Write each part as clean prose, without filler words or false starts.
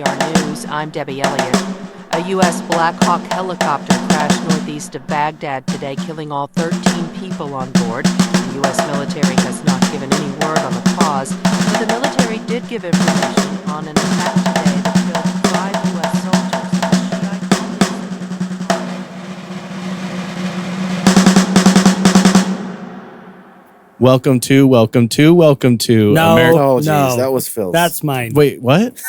NPR News. I'm Debbie Elliott. A U.S. Black Hawk helicopter crashed northeast of Baghdad today, killing all 13 people on board. The U.S. military has not given any word on the cause, but the military did give information on an attack today that killed 5 U.S. soldiers. Welcome to. No, geez, no, that was Phil's. That's mine. Wait, what?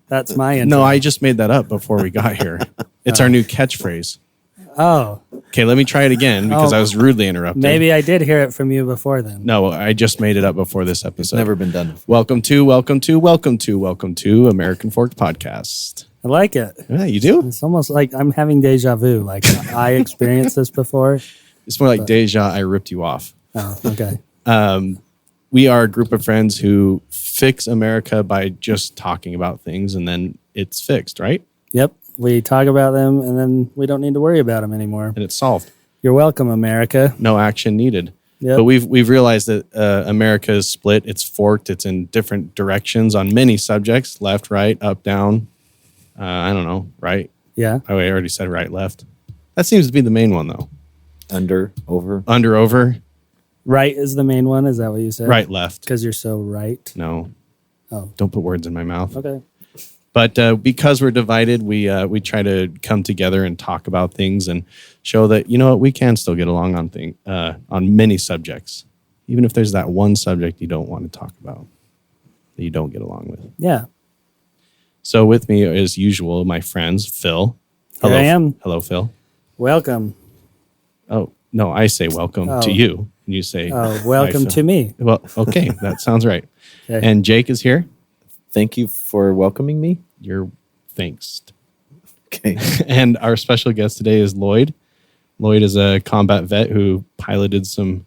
That's my intro. No, I just made that up before we got here. It's our new catchphrase. Oh, Okay, let me try it again because I was rudely interrupted. maybe I did hear it from you before then. No, I just made it up before this episode. Never been done before. Welcome to American Fork Podcast. I like it. Yeah, you do? It's almost like I'm having deja vu. Like I experienced this before. It's more like deja, I ripped you off. Oh, okay. We are a group of friends who fix America by just talking about things and then it's fixed, right? Yep. We talk about them and then we don't need to worry about them anymore. And it's solved. You're welcome, America. No action needed. Yep. But we've realized that America is split. It's forked. It's in different directions on many subjects: left, right, up, down. I don't know, right? Yeah. Oh, I already said right, left. That seems to be the main one, though. Under, over. Under, over. Right is the main one. Is that what you said? Right, left. Because you're so right. No. Oh. Don't put words in my mouth. Okay. But because we're divided, we try to come together and talk about things and show that, you know what, we can still get along on many subjects, even if there's that one subject you don't want to talk about, that you don't get along with. Yeah. So with me, as usual, my friends, Phil. Here I am. Hello, Phil. Welcome. Oh, no, I say welcome to you. And you say, welcome hi, to me. Well, okay, that sounds right. Okay. And Jake is here. Thank you for welcoming me. You're thanks. Okay. And our special guest today is Lloyd. Lloyd is a combat vet who piloted some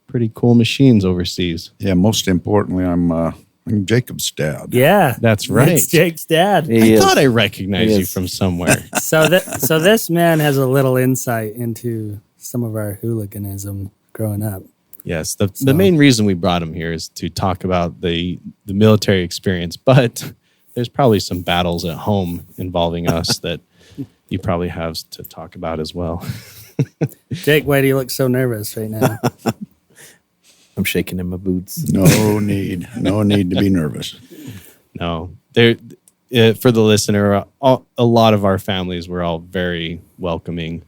pretty cool machines overseas. Yeah, most importantly, I'm Jacob's dad. Yeah. That's right. It's Jake's dad. I thought I recognized He you is. from somewhere. So this man has a little insight into some of our hooliganism growing up. Yes, the main reason we brought him here is to talk about the military experience, but there's probably some battles at home involving us that you probably have to talk about as well. Jake, why do you look so nervous right now? I'm shaking in my boots. No need to be nervous. No, for the listener, a lot of our families were all very welcoming.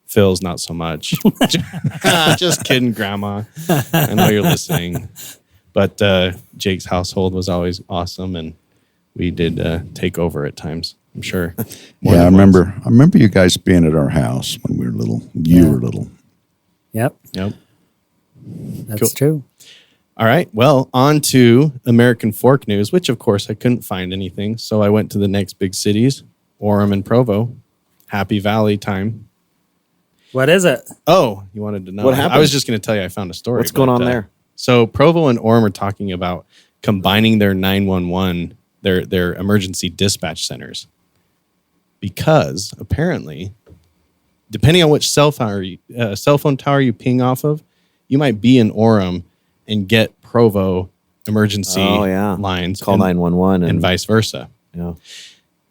Phil's not so much. Just kidding, Grandma. I know you're listening. But Jake's household was always awesome, and we did take over at times, I'm sure. Yeah, I remember you guys being at our house when we were little. You were little. Yep, Yep. that's Cool. true. All right. Well, on to American Fork news, which, of course, I couldn't find anything. So I went to the next big cities, Orem and Provo. Happy Valley time. What is it? Oh, you wanted to know? What happened? I was just going to tell you I found a story. What's going on there? So Provo and Orem are talking about combining their 911, their emergency dispatch centers, because apparently, depending on which cell phone tower you ping off of, you might be in Orem and get Provo emergency lines. Call 911 and vice versa. Yeah.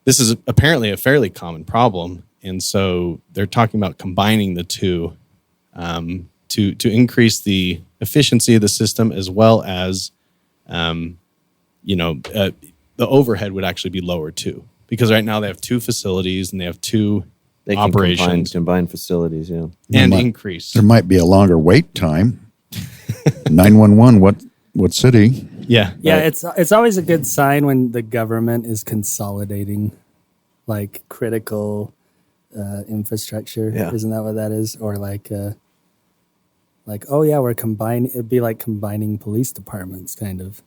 This is apparently a fairly common problem. And so they're talking about combining the two to increase the efficiency of the system, as well as, the overhead would actually be lower too. Because right now they have two facilities and they have two operations. Combine facilities, yeah. And increase. There might be a longer wait time. 911, what city? Yeah. Yeah, Right. it's always a good sign when the government is consolidating, like critical infrastructure. Yeah. Isn't that what that is? Or like, oh yeah, we're combining. It'd be like combining police departments, kind of.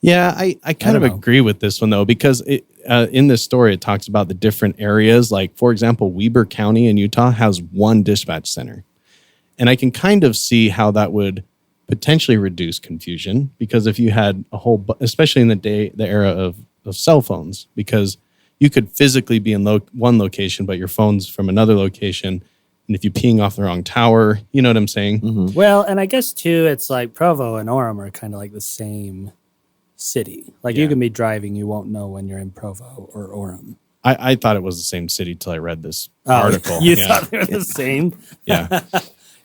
Yeah, I kind of don't know. agree with this one, though, because in this story, it talks about the different areas. Like, for example, Weber County in Utah has one dispatch center. And I can kind of see how that would potentially reduce confusion, because if you had a whole, especially in the era of cell phones, because you could physically be in one location, but your phone's from another location. And if you ping off the wrong tower, you know what I'm saying? Mm-hmm. Well, and I guess too, it's like Provo and Orem are kind of like the same city. Like Yeah. you can be driving, you won't know when you're in Provo or Orem. I thought it was the same city till I read this article. You Yeah. thought they were the same? Yeah.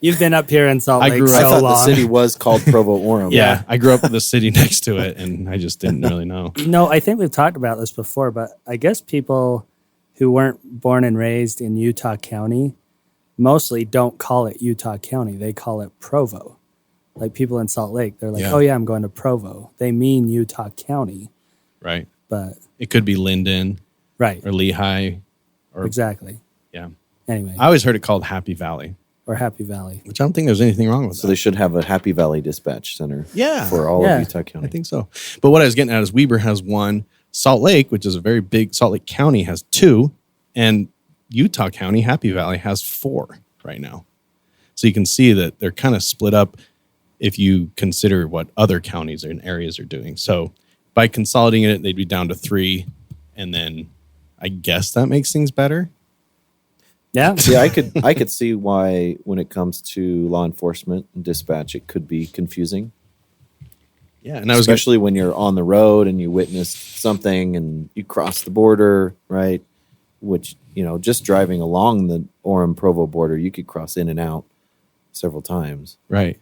You've been up here in Salt I Lake grew up- I so thought long. the city was called Provo Orem. Yeah. I grew up with the city next to it, and I just didn't really know. No, I think we've talked about this before, but I guess people who weren't born and raised in Utah County mostly don't call it Utah County. They call it Provo. Like people in Salt Lake, they're like, Yeah. oh yeah, I'm going to Provo. They mean Utah County, Right. but It could be Linden right, or Lehigh. Or, exactly. yeah. Anyway, I always heard it called Happy Valley, or Happy Valley. which I don't think there's anything wrong with So that. they should have a Happy Valley Dispatch Center. Yeah. For all Yeah. of Utah County. I think so. But what I was getting at is Weber has one, Salt Lake, which is a very big, Salt Lake County has 2, and Utah County, Happy Valley, has 4 right now. So you can see that they're kind of split up if you consider what other counties and areas are doing. So by consolidating it, they'd be down to 3, and then I guess that makes things better. Yeah, Yeah, I could see why when it comes to law enforcement and dispatch, it could be confusing. Yeah, and I was gonna, Especially when you're on the road and you witness something and you cross the border, right? Which, just driving along the Orem Provo border, you could cross in and out several times. right.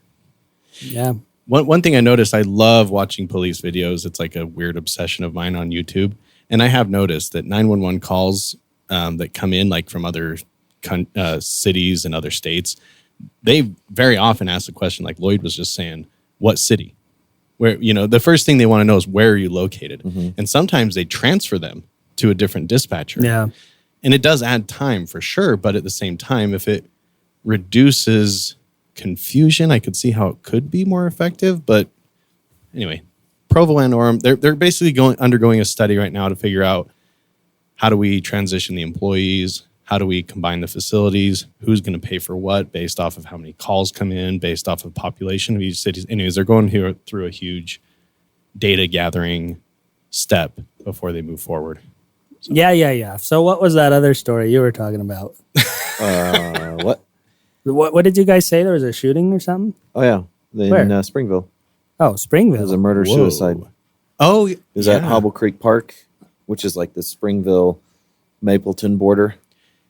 yeah. One thing I noticed, I love watching police videos. It's like a weird obsession of mine on YouTube. And I have noticed that 911 calls that come in, like from other cities and other states, they very often ask the question, like Lloyd was just saying, what city? Where, the first thing they want to know is where are you located? And sometimes they transfer them to a different dispatcher. Yeah. And it does add time for sure. But at the same time, if it reduces confusion, I could see how it could be more effective. But anyway, Provo and Orem, they're basically undergoing a study right now to figure out how do we transition the employees, how do we combine the facilities, who's going to pay for what based off of how many calls come in, based off of population of each city. Anyways, they're going through a huge data gathering step before they move forward. Yeah. So what was that other story you were talking about? What? What did you guys say? There was a shooting or something? Oh, yeah. Where? In Springville. Oh, It was a Springville. murder-suicide. Oh, It was at Hobble Creek Park, which is like the Springville-Mapleton border.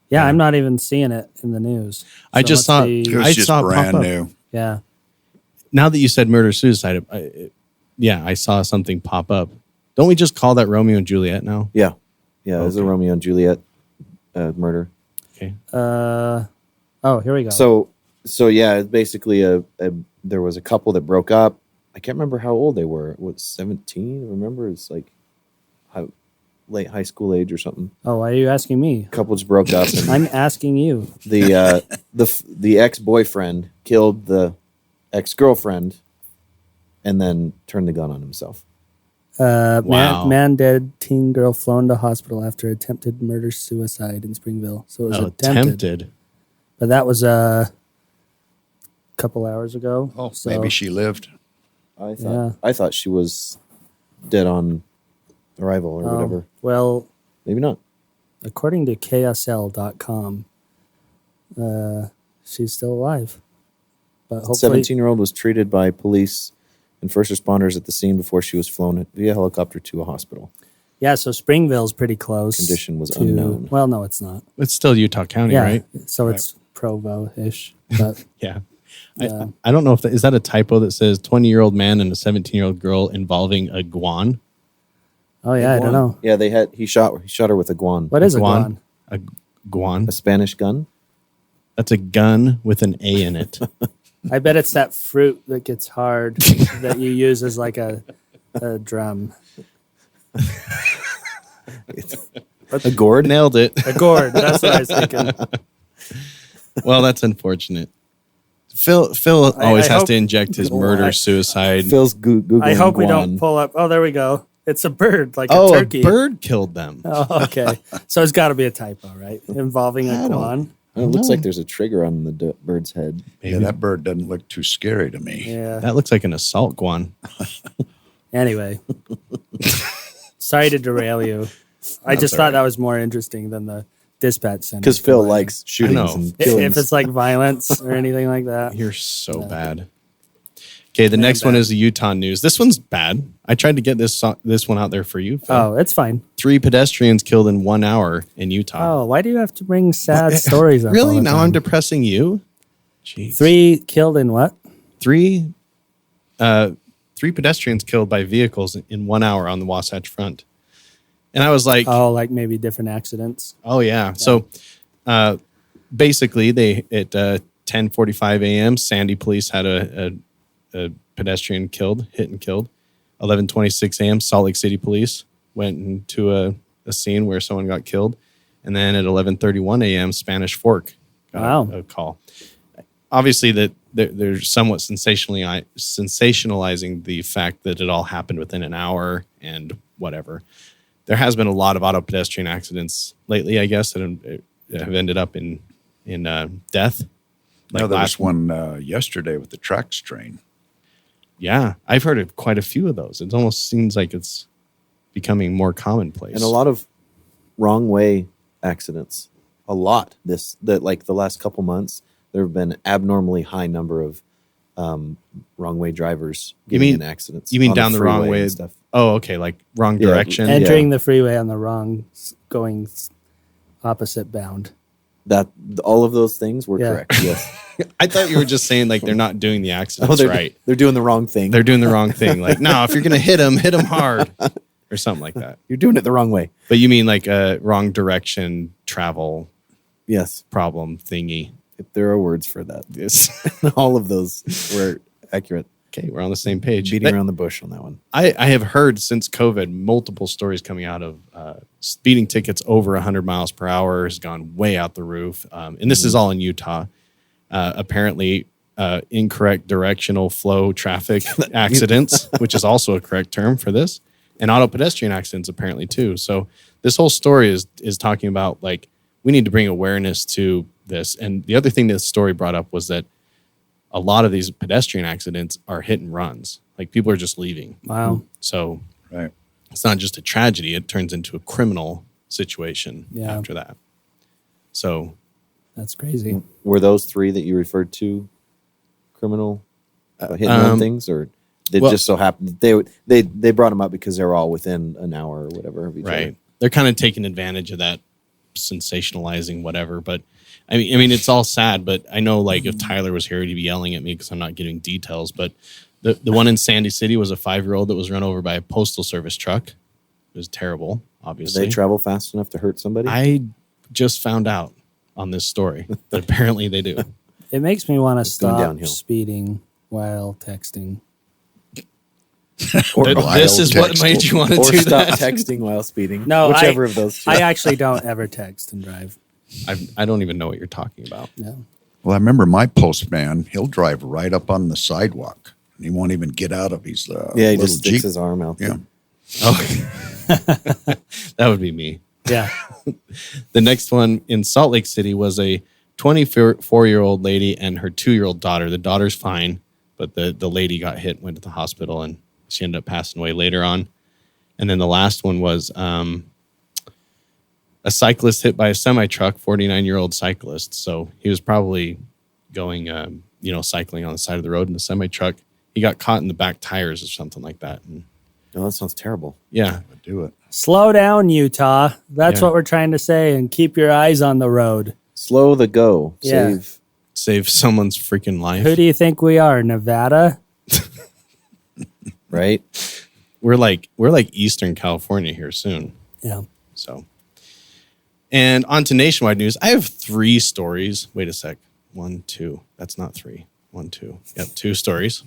Yeah, I'm not even seeing it in the news. I So just it must saw- be- It was I just saw it pop brand up. new. yeah. Now that you said murder-suicide, I saw something pop up. Don't we just call that Romeo and Juliet now? Yeah. Yeah, it was a Okay. Romeo and Juliet murder. Okay. Oh, here we go. So yeah, it's basically there was a couple that broke up. I can't remember how old they were. What, 17? Remember, it's like late high school age or something. Oh, why are you asking me? Couple just broke up, and I'm asking you. the ex-boyfriend killed the ex-girlfriend, and then turned the gun on himself. Wow. Man dead, teen girl flown to hospital after attempted murder suicide in Springville. So it was attempted. But that was a couple hours ago. Oh, So, maybe she lived. I thought she was dead on arrival or whatever. Well, Maybe not. according to KSL.com, she's still alive. But hopefully, 17-year-old was treated by police and first responders at the scene before she was flown via helicopter to a hospital. yeah. So Springville's pretty close. Condition was to, unknown. Well, no, it's not. It's still Utah County, Yeah, right? so it's Provo-ish. But Yeah. I don't know if is that a typo that says 20-year-old man and a 17-year-old girl involving a guan? oh yeah, I don't know. Yeah, he shot her with a guan. What is a guan? A guan. A Spanish gun? That's a gun with an A in it. I bet it's that fruit that gets hard that you use as like a drum. A gourd? Nailed it. A gourd. That's what I was thinking. Well, that's unfortunate. Phil always I has hope- to inject his murder suicide. Phil's Googling I hope we guan. don't pull up. Oh, there we go. It's a bird, like a Oh, a turkey. bird killed them. Oh, okay. So it's got to be a typo, right? Involving a guan. It looks like there's a trigger on the bird's head. Yeah, that bird doesn't look too scary to me. Yeah. That looks like an assault guan. Anyway, sorry to derail you. I just thought that was more interesting than the dispatch center. Because Phil likes shootings know. and If killings. it's like violence or anything like that. You're so bad. Okay, the next one is the Utah news. This one's bad. I tried to get this one out there for you, Phil. Oh, it's fine. 3 pedestrians killed in 1 hour in Utah. Oh, why do you have to bring sad stories up? Really? all the Now I'm time? depressing you? Jeez. 3 killed in what? Three pedestrians killed by vehicles in 1 hour on the Wasatch Front. And I was like, Oh, like maybe different accidents. oh yeah. So basically at 10:45 a.m., Sandy police had a pedestrian hit and killed. 11:26 a.m., Salt Lake City police went into a scene where someone got killed. And then at 11:31 a.m., Spanish Fork got a call. Obviously, that they're somewhat sensationalizing the fact that it all happened within an hour and whatever. There has been a lot of auto pedestrian accidents lately, I guess, that have ended up in death. There was one yesterday with the tracks train. Yeah, I've heard of quite a few of those. It almost seems like it's becoming more commonplace. And a lot of wrong way accidents. A lot. The last couple months, there have been abnormally high number of wrong way drivers getting in accidents. You mean on down the wrong way and stuff? Oh, okay, like wrong direction. Entering the freeway on the wrong, going opposite bound. That all of those things were Yeah. correct. Yes. I thought you were just saying like they're not doing the accidents right. They're doing the wrong thing. They're doing the wrong thing. Like, no, if you're gonna hit them hard, or something like that. You're doing it the wrong way. But you mean like a wrong direction travel Yes. problem thingy? If there are words for that. Yes. All of those were accurate. Okay, we're on the same page. Beating around the bush on that one. I have heard since COVID multiple stories coming out of speeding tickets over 100 miles per hour has gone way out the roof. And this is all in Utah. Apparently, incorrect directional flow traffic accidents, which is also a correct term for this, and auto pedestrian accidents apparently too. So this whole story is talking about like we need to bring awareness to this. And the other thing this story brought up was that a lot of these pedestrian accidents are hit and runs. Like people are just leaving. Wow. So Right. it's not just a tragedy. It turns into a criminal situation Yeah. after that. So That's crazy. Were those 3 that you referred to criminal hit and run things, or did well- just so happen that they brought them up because they were all within an hour or whatever of each right. other? They're kind of taking advantage of that, sensationalizing whatever. But I mean, it's all sad. But I know, like, if Tyler was here, he'd be yelling at me because I'm not giving details. But the one in Sandy City was a 5-year-old that was run over by a postal service truck. It was terrible. Did Obviously, they travel fast enough to hurt somebody? I just found out on this story that apparently they do. It makes me want to going stop downhill. speeding while texting. This is what made you want to or do stop that. texting while speeding. No, whichever of those two. I actually don't ever text and drive. I don't even know what you're talking about. No. Well, I remember my postman, he'll drive right up on the sidewalk. And he won't even get out of his he little just sticks Jeep. his arm out there. Yeah. Oh, that would be me. Yeah. The next one in Salt Lake City was a 24-year-old lady and her 2-year-old daughter. The daughter's fine, but the lady got hit, went to the hospital, and she ended up passing away later on. And then the last one was a cyclist hit by a semi-truck, 49-year-old cyclist. So he was probably going, cycling on the side of the road in the semi-truck. He got caught in the back tires or something like that. And Oh, that sounds terrible. yeah, Do it. Slow down, Utah. That's Yeah. what we're trying to say. And keep your eyes on the road. Slow the go. Yeah. save someone's freaking life. Who do you think we are? Nevada? Right? We're like Eastern California here soon. Yeah. So, and on to nationwide news. I have 3 stories. Wait a sec. 1, 2. That's not 3. 1, 2. Yep, 2 stories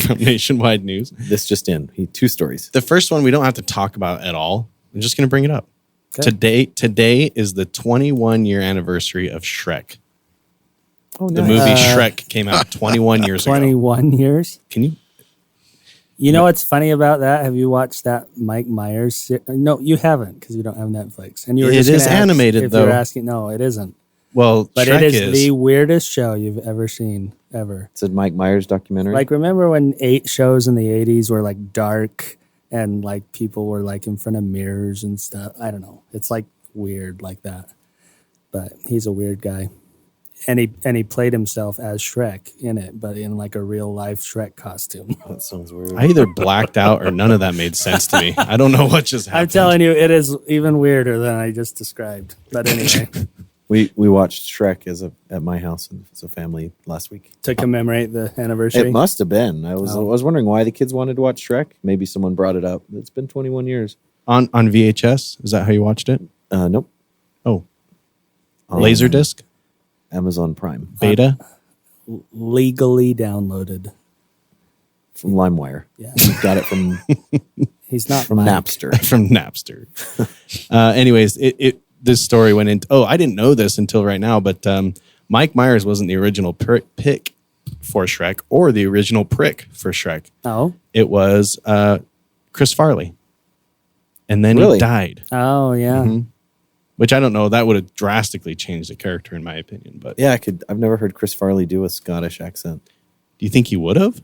from nationwide news. This just in. 2 stories. The first one we don't have to talk about at all. I'm just going to bring it up. Okay. Today is the 21-year anniversary of Shrek. Oh, The movie Shrek came out 21 years ago. 21 years. Can you? You know what's funny about that? Have you watched that Mike Myers? No, you haven't because you don't have Netflix. And you were It just is gonna ask animated, if though. You're asking, no, it isn't. Well, But Shrek it is the weirdest show you've ever seen, ever. It's a Mike Myers documentary. Like, remember when 8 shows in the 80s were like dark and like people were like in front of mirrors and stuff? I don't know. It's like weird like that. But he's a weird guy. And he played himself as Shrek in it, but in like a real life Shrek costume. That sounds weird. I either blacked out or none of that made sense to me. I don't know what just happened. I'm telling you, it is even weirder than I just described. But anyway, We watched Shrek at my house as a family last week. to commemorate the anniversary. It must have been. I was wondering why the kids wanted to watch Shrek. Maybe someone brought it up. It's been 21 years. On VHS? Is that how you watched it? Nope. Oh. Laserdisc? Amazon Prime Beta? Legally downloaded. from LimeWire. Yeah. Got it from He's not from Mike. Napster. From Napster. Anyways, this story went into... Oh, I didn't know this until right now, but Mike Myers wasn't the original pick for Shrek or the original prick for Shrek. Oh. It was Chris Farley. And then Really? he died. Oh, yeah. Mhm. Which I don't know. That would have drastically changed the character, in my opinion. But Yeah, I've never heard Chris Farley do a Scottish accent. do you think he would have?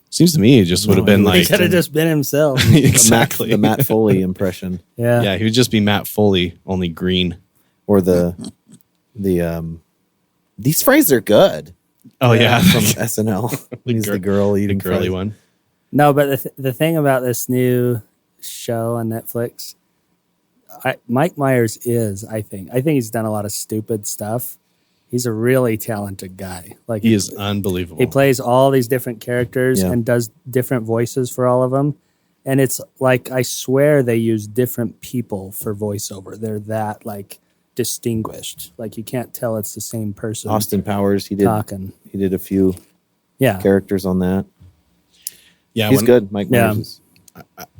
Seems to me it just would have been He like... could have just been himself. exactly. The Matt Foley impression, Yeah. Yeah, he would just be Matt Foley, only green. or the these fries are good Oh, yeah. from SNL. He's the girl the eating girly fries. one. No, but the thing about this new show on Netflix, Mike Myers I think he's done a lot of stupid stuff. He's a really talented guy. Like He is unbelievable. he plays all these different characters Yeah. and does different voices for all of them. And it's like, I swear they use different people for voiceover. They're that like distinguished. Like you can't tell it's the same person Austin Powers, he did talking. he did a few Yeah. characters on that. yeah, He's when, good. Mike Yeah. Myers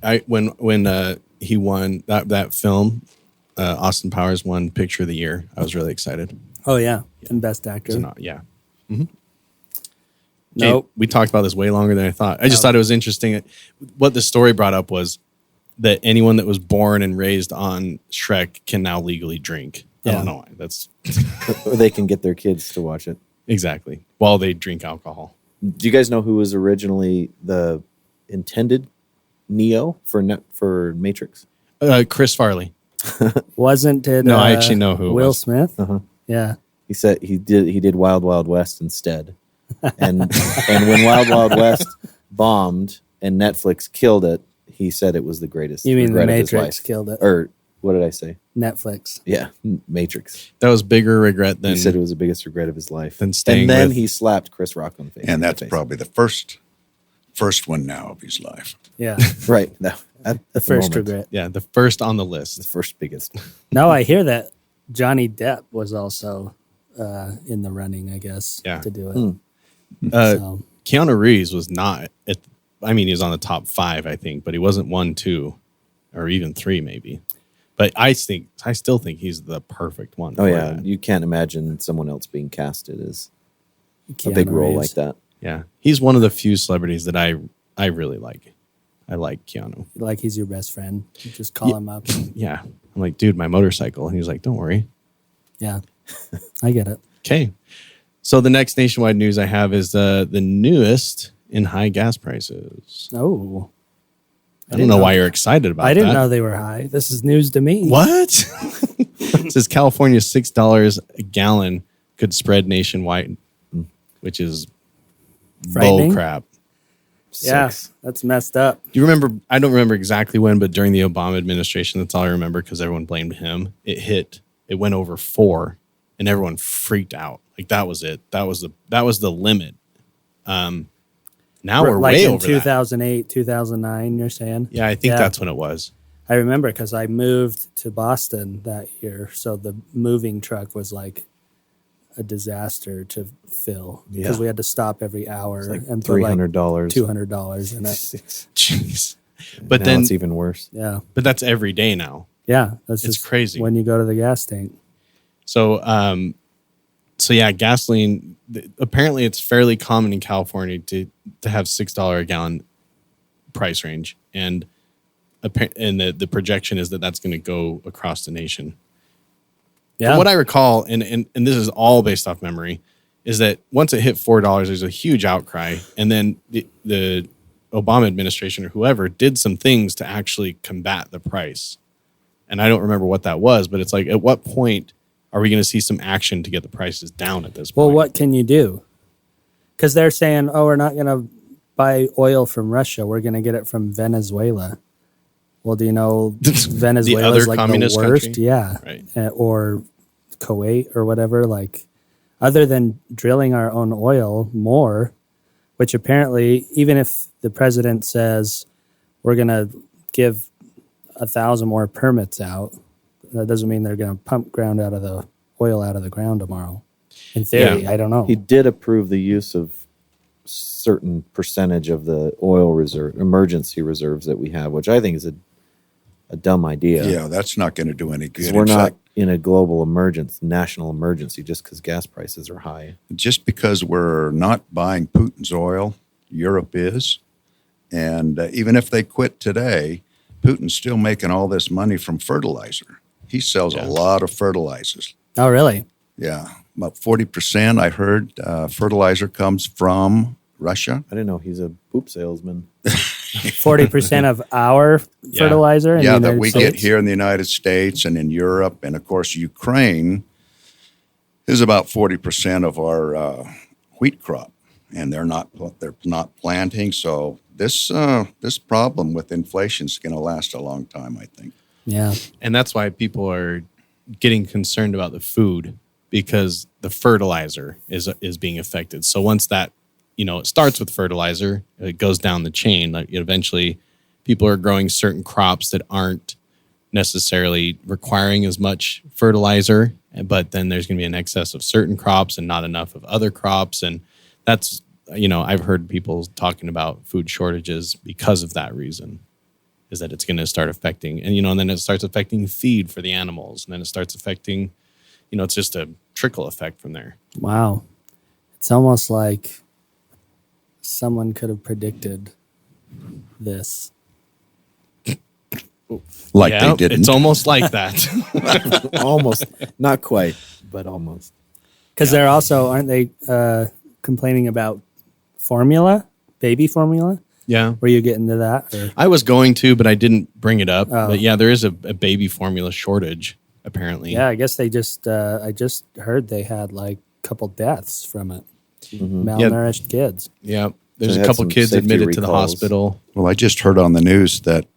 is. when he won that film, Austin Powers won Picture of the Year. I was really excited. Oh yeah. And best actor. So not, yeah. Nope. Hey, we talked about this way longer than I thought. I just thought it was interesting. What the story brought up was that anyone that was born and raised on Shrek can now legally drink. I Yeah. don't know why. That's Or they can get their kids to watch it. exactly while they drink alcohol. Do you guys know who was originally the intended Neo for Matrix? Chris Farley. Wasn't it? No, I actually know who it Will was. Smith. Uh-huh. Yeah. He said he did Wild Wild West instead. And when Wild Wild West bombed and Netflix killed it, he said it was the greatest You mean The regret of his Matrix life. killed it? Or what did I say? Netflix. Yeah, Matrix. That was bigger regret He than said it was the biggest regret of his life. Than staying and then with- he slapped Chris Rock on the face. And that's face. probably the first one now of his life. Yeah. right. At The first moment, regret. yeah, the first on the The list. first biggest. No, I hear that Johnny Depp was also in the running, I guess, Yeah. to do it. So, Keanu Reeves was not at, I mean, he was on the top 5, I think, but he wasn't 1, 2, or even 3, maybe. But I still think he's the perfect one. Oh for yeah, that. you can't imagine someone else being casted as a Keanu big role Reeves. like that. Yeah. He's one of the few celebrities that I really like. I like Keanu. Like he's your best friend. You just call him up. Yeah. I'm like, dude, my motorcycle. And he's like, don't worry. Yeah. I get it. Okay. So the next nationwide news I have is the newest in high gas prices. Oh. I don't know why you're excited about that. I didn't know they were high. This is news to me. What? It says California $6 a gallon could spread nationwide, which is Frightening. bull crap. Yeah, Six. that's messed up. Do you remember? I don't remember exactly when, but during the Obama administration, that's all I remember because everyone blamed him. It went over 4, and everyone freaked out. Like that was it. That was the limit. Now we're like way in over 2008, 2009, you're saying? that. Yeah, I think that's when it was. I remember because I moved to Boston that year. So the moving truck was like a disaster to fill because Yeah. we had to stop every hour Like and put like $300. $200 in it. Jeez. But Now then, it's even worse. Yeah. but that's every day now. Yeah. That's It's just crazy. when you go to the gas tank. So, yeah, gasoline. Apparently, it's fairly common in California to have $6 a gallon price range, and the projection is that that's going to go across the nation. Yeah. From what I recall, and this is all based off memory, is that once it hit $4, there's a huge outcry, and then the Obama administration or whoever did some things to actually combat the price. And I don't remember what that was, but it's like, at what point are we going to see some action to get the prices down at this point? Well, what can you do? Because they're saying, oh, we're not going to buy oil from Russia. We're going to get it from Venezuela. Well, do you know Venezuela other is like communist the worst? country? Yeah. Right. Or Kuwait or whatever. Like, other than drilling our own oil more, which apparently, even if the president says we're going to give 1,000 more permits out, that doesn't mean they're going to pump oil out of the ground tomorrow. In theory, Yeah. I don't know. He did approve the use of certain percentage of the oil reserve, emergency reserves that we have, which I think is a dumb idea. Yeah, that's not going to do any good. We're In not fact, in a global national emergency, just because gas prices are high. just because we're not buying Putin's oil, Europe is. And even if they quit today, Putin's still making all this money from fertilizer. He sells a lot of fertilizers. Oh, really? Yeah, about 40%, I heard, fertilizer comes from Russia. I didn't know he's a poop salesman. 40% of our fertilizer in Yeah, the that United we States? get here in the United States and in Europe. And, of course, Ukraine is about 40% of our wheat crop. And they're not planting. So this problem with inflation is going to last a long time, I think. Yeah. And that's why people are getting concerned about the food, because the fertilizer is being affected. So once that, it starts with fertilizer, it goes down the chain. Like eventually, people are growing certain crops that aren't necessarily requiring as much fertilizer, but then there's going to be an excess of certain crops and not enough of other crops. And that's, I've heard people talking about food shortages because of that reason, is that it's going to start affecting, and then it starts affecting feed for the animals, and then it starts affecting, it's just a trickle effect from there. Wow. It's almost like someone could have predicted this. Like Yeah, they didn't. It's almost like that. Almost, not quite, but almost. Because they're also, aren't they complaining about formula, baby formula? Yeah. Were you getting to that? Or? I was going to, but I didn't bring it up. Oh. But yeah, there is a baby formula shortage, apparently. Yeah, I guess they just, I just heard they had like a couple deaths from it. Malnourished kids. Yeah. There's So a they had couple some kids safety admitted to the recalls. hospital. Well, I just heard on the news that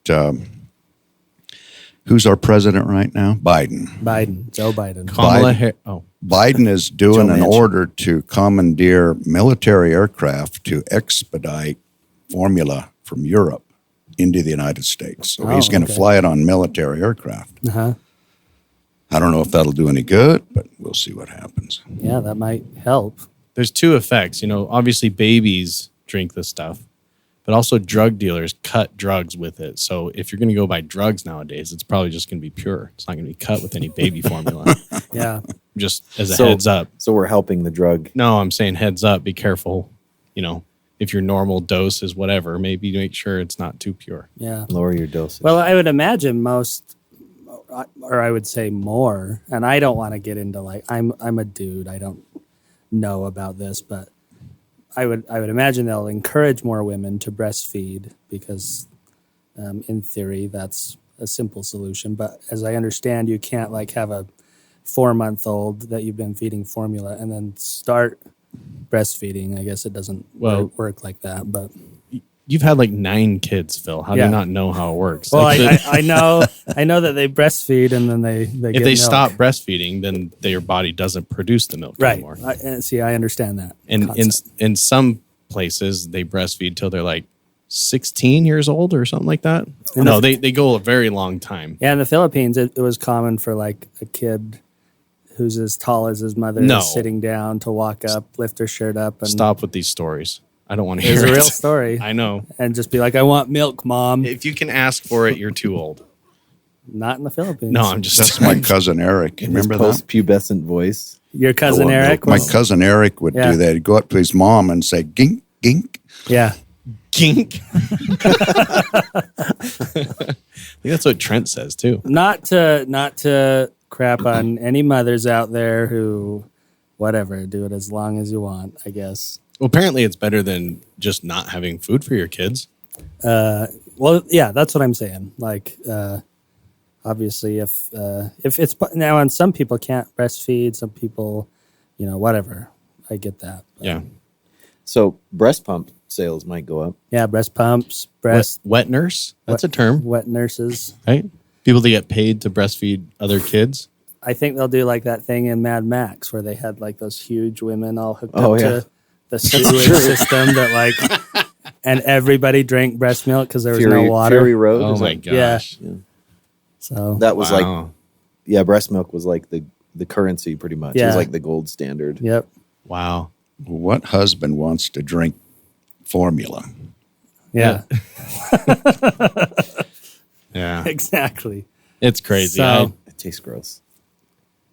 who's our president right now? Biden. Joe Biden. Kamala Biden. Oh, Biden is doing Joe an Manchin. order to commandeer military aircraft to expedite formula from Europe into the United States. So he's going to fly it on military aircraft. Uh-huh. I don't know if that'll do any good, but we'll see what happens. Yeah, that might help. there's two effects. Obviously babies drink this stuff, but also drug dealers cut drugs with it. So if you're going to go buy drugs nowadays, it's probably just going to be pure. It's not going to be cut with any baby formula. Yeah. Just as a heads up. So we're helping the drug. No, I'm saying heads up. Be careful. If your normal dose is whatever, maybe make sure it's not too pure. Yeah. Lower your dosage. Well, I would imagine most, or I would say more, and I don't want to get into I'm a dude. I don't know about this, but I would imagine they'll encourage more women to breastfeed because, in theory, that's a simple solution. But as I understand, you can't have a 4-month-old that you've been feeding formula and then start breastfeeding. I guess it doesn't work like that, but. You've had 9 kids, Phil. How do you not know how it works? Well, I know that they breastfeed and then they if get they milk. stop breastfeeding, then your body doesn't produce the milk Right. anymore. I understand that. And concept. in some places, they breastfeed till they're 16 years old or something like that. No, they go a very long time. Yeah, in the Philippines, it was common for a kid who's as tall as his mother is sitting down to walk up, lift her shirt up, and Stop with these stories. I don't want to hear It's it. a real story. I know. And just be I want milk, Mom. If you can ask for it, you're too old. Not in the Philippines. No, I'm just. That's my cousin Eric. His Remember that? post-pubescent voice. Your cousin Eric My was. cousin Eric would do that. He'd go up to his mom and say, gink, gink. Yeah. Gink. I think that's what Trent says too. Not to crap on any mothers out there who, whatever, do it as long as you want, I guess. Well, apparently it's better than just not having food for your kids. Well, yeah, that's what I'm saying. obviously, if it's now, and some people can't breastfeed, some people, whatever. I get that. But Yeah. So breast pump sales might go up. yeah, breast pumps, Wet nurse. That's a term, wet nurses. right? People that get paid to breastfeed other kids. I think they'll do like that thing in Mad Max where they had like those huge women all hooked Oh, up yeah. to the sewage system that like, and everybody drank breast milk because there was no water. Fury Road. Oh is my that- gosh. So That was Wow. breast milk was like the currency pretty much. It Yeah. was like the gold standard. yep, Wow. What husband wants to drink formula? yeah, Yeah. exactly. It's crazy. So- It tastes gross.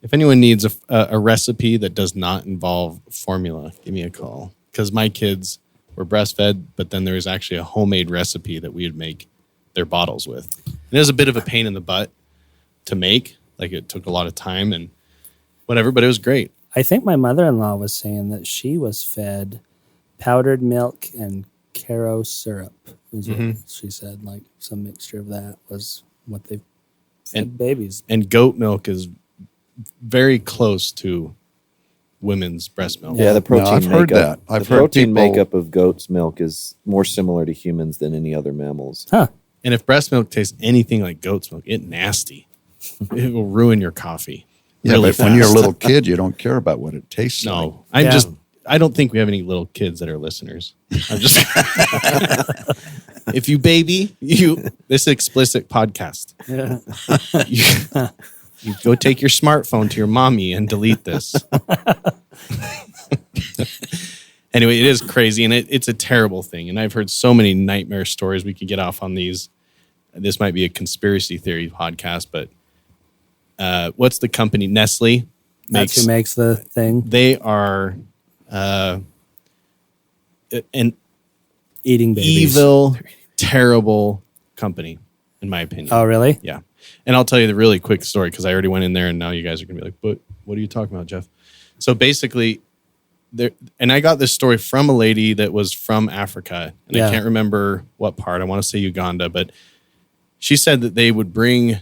If anyone needs a recipe that does not involve formula, give me a call. Because my kids were breastfed, but then there was actually a homemade recipe that we would make their bottles with. And it was a bit of a pain in the butt to make. Like it took a lot of time and whatever, but it was great. I think my mother-in-law was saying that she was fed powdered milk and Caro syrup. Is what she said. Like some mixture of that was what they fed babies. And goat milk is very close to women's breast milk. Yeah, the protein I've heard makeup. that. I've the heard protein people- makeup of goat's milk is more similar to humans than any other mammals. Huh. And if breast milk tastes anything like goat's milk, it's nasty. It will ruin your coffee. Yeah, really but when you're a fast. little kid, you don't care about what it tastes like. No, Yeah. I don't think we have any little kids that are listeners. I'm just, if you baby, this explicit podcast, you go take your smartphone to your mommy and delete this. Anyway, it is crazy and it's a terrible thing. And I've heard so many nightmare stories. We could get off on these. This might be a conspiracy theory podcast, but what's the company? Nestle That's who makes the thing. They are an Eating babies. evil, terrible company, in my opinion. Oh, really? Yeah. And I'll tell you the really quick story because I already went in there and now you guys are going to be like, but what are you talking about, Jeff? So basically, and I got this story from a lady that was from Africa, and Yeah. I can't remember what part. I want to say Uganda, but she said that they would bring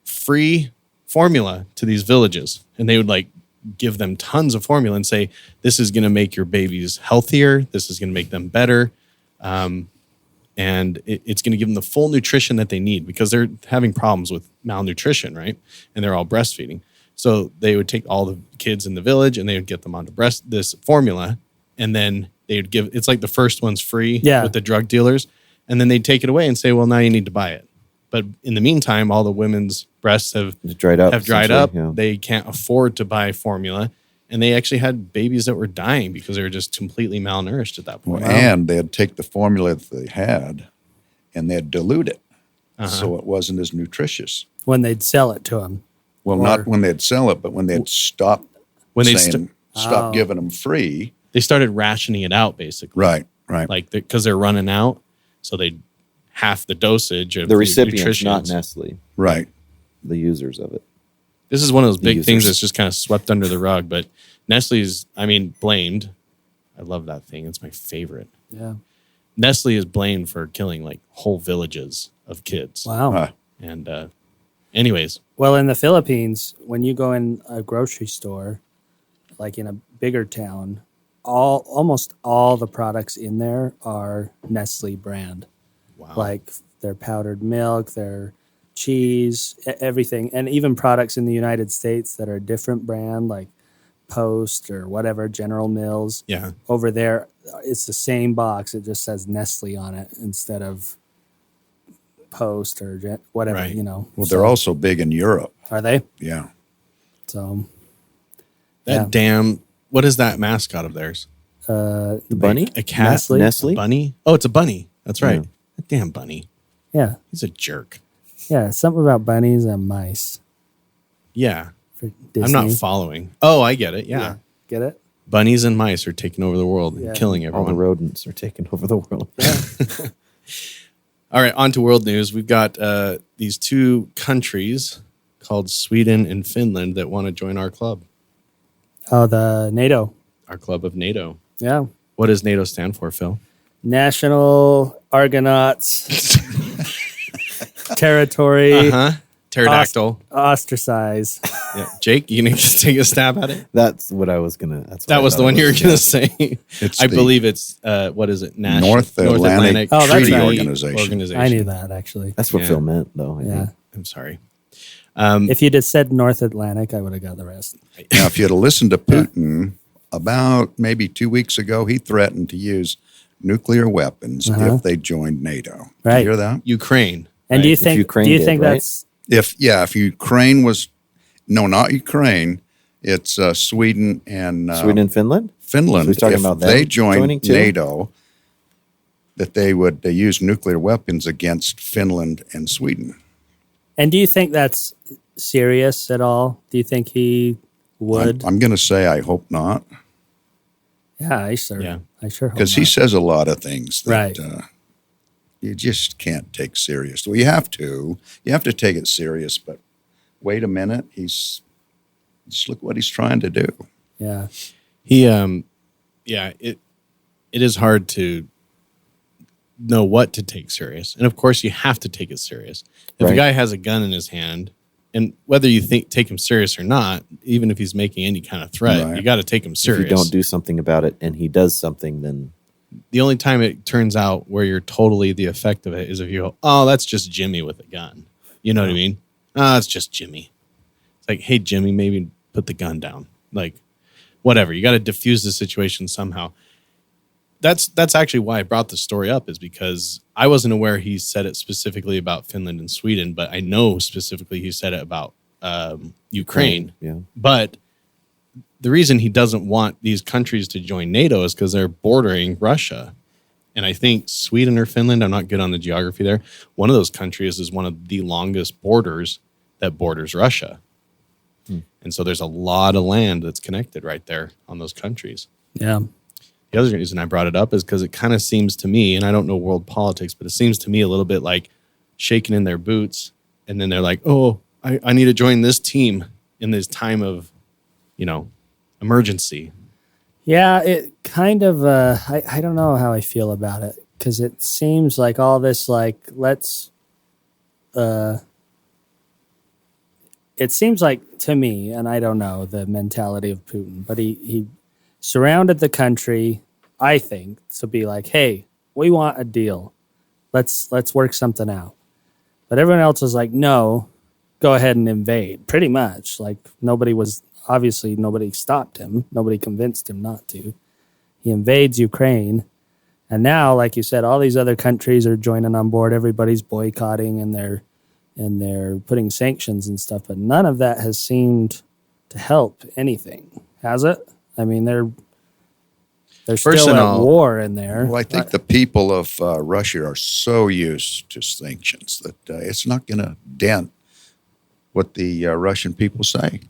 free formula to these villages, and they would like give them tons of formula and say, this is going to make your babies healthier. This is going to make them better. And it's going to give them the full nutrition that they need because they're having problems with malnutrition, right? And they're all breastfeeding. So they would take all the kids in the village and they would get them onto this formula. And then they would it's like the first one's free with the drug dealers. And then they'd take it away and say, well, now you need to buy it. But in the meantime, all the women's breasts have dried up. Yeah. They can't afford to buy formula. And they actually had babies that were dying because they were just completely malnourished at that point. And they'd take the formula that they had and they'd dilute it. So it wasn't as nutritious. When they'd sell it to them. Well, not when they'd sell it, but when they'd stop stop giving them free. They started rationing it out, basically. Right. Like, because they're running out. So they half the dosage of The recipients, nutrition. not Nestle. Right. The users of it. This is one of those big users. things that's just kind of swept under the rug. But Nestle's, blamed. I love that thing. It's my favorite. Yeah. Nestle is blamed for killing like whole villages of kids. Wow. And anyways, Well, in the Philippines, when you go in a grocery store, like in a bigger town, almost all the products in there are Nestle brand. wow. Like their powdered milk, their cheese, everything. And even products in the United States that are a different brand, like Post or whatever, General Mills. Yeah. Over there, it's the same box. It just says Nestle on it instead of Post or whatever, Right. Well, they're also big in Europe. Are they? Yeah. So That damn, what is that mascot of theirs? The bunny? A cat? Nestle? Nestle? A bunny? Oh, it's a bunny. That's right. Yeah. That damn bunny. yeah. He's a jerk. Yeah, something about bunnies and mice Yeah. for Disney. I'm not following. Oh, I get it. Yeah. Get it? Bunnies and mice are taking over the world and Yeah. killing All the everyone. rodents are taking over the world. All right, on to world news. We've got these two countries called Sweden and Finland that want to join our club, Oh, the NATO. our club of NATO. Yeah. What does NATO stand for, Phil? National Argonauts Territory. Pterodactyl. Ostracize. Yeah. Jake, you need to take a stab at it. That's what I was gonna. That was the one you were going to say. It's I the believe it's what is it? North Atlantic Oh, that's Treaty right. Organization. I knew that, actually. That's what Yeah. Phil meant, though. I Yeah. think. I'm sorry. If you'd have said North Atlantic, I would have got the rest. Now, if you'd have listened to Putin about maybe 2 weeks ago, he threatened to use nuclear weapons if they joined NATO. Right. Did you hear that? Ukraine. And do you Right. think Ukraine do you did, think right? that's If Ukraine was, no, not Ukraine, it's Sweden and Sweden and Finland. Finland. So he's talking if about them they joined joining too? NATO, that they would use nuclear weapons against Finland and Sweden. and do you think that's serious at all? Do you think he would? I'm going to say I hope not, Yeah, I sure hope because he not. says a lot of things that Right. You just can't take serious. Well, you have to take it serious, but wait a minute. Just look what he's trying to do. Yeah. He it is hard to know what to take serious. And of course you have to take it serious. If a Right. guy has a gun in his hand, and whether you take him serious or not, even if he's making any kind of threat, Right. you got to take him serious. If you don't do something about it, and he does something, then The only time it turns out where you're totally the effect of it is if you go, oh, that's just Jimmy with a gun. You know what I mean? Oh, it's just Jimmy. It's like, hey, Jimmy, maybe put the gun down. Like, whatever. You got to diffuse the situation somehow. That's actually why I brought the story up, is because I wasn't aware he said it specifically about Finland and Sweden, but I know specifically he said it about Ukraine. yeah. But the reason he doesn't want these countries to join NATO is because they're bordering Russia. And I think Sweden or Finland, I'm not good on the geography there, one of those countries is one of the longest borders that borders Russia. And so there's a lot of land that's connected right there on those countries. Yeah. The other reason I brought it up is because it kind of seems to me, and I don't know world politics, but it seems to me a little bit like shaking in their boots. And then they're like, oh, I need to join this team in this time of, emergency. Yeah, it kind of, I don't know how I feel about it, because it seems like all this, like, it seems like to me, and I don't know the mentality of Putin, but he surrounded the country, I think, to be like, hey, we want a deal. Let's work something out. But everyone else was like, no, go ahead and invade. Pretty much. Like, nobody stopped him. Nobody convinced him not to. He invades Ukraine. And now, like you said, all these other countries are joining on board. Everybody's boycotting and they're putting sanctions and stuff. But none of that has seemed to help anything, has it? I mean, they're still at war in there. Well, I think the people of Russia are so used to sanctions that it's not going to dent what the Russian people say.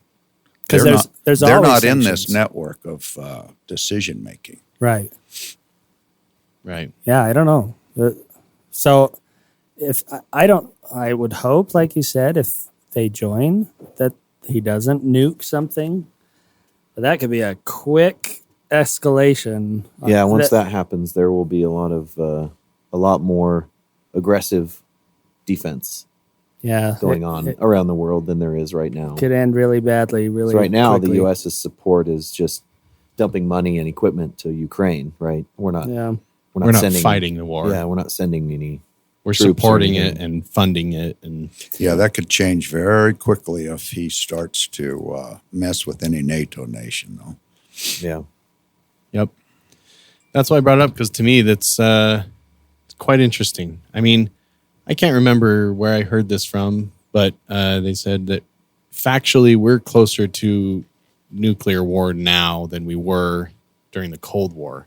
Because there's they're always not in sanctions. this network of decision making. Right. Right. Yeah, I don't know. So if I would hope, like you said, if they join, that he doesn't nuke something. But that could be a quick escalation. Yeah, once that happens, there will be a lot more aggressive defense going on around the world than there is right now. Could end really badly, really So right now, quickly. the U.S.'s support is just dumping money and equipment to Ukraine, right? We're not sending, fighting the war. Yeah, we're not sending any. We're troops or supporting anything. it and funding it. And Yeah, that could change very quickly if he starts to mess with any NATO nation, though. Yeah. Yep. That's why I brought it up, because to me, it's quite interesting. I mean, I can't remember where I heard this from, but they said that factually we're closer to nuclear war now than we were during the Cold War.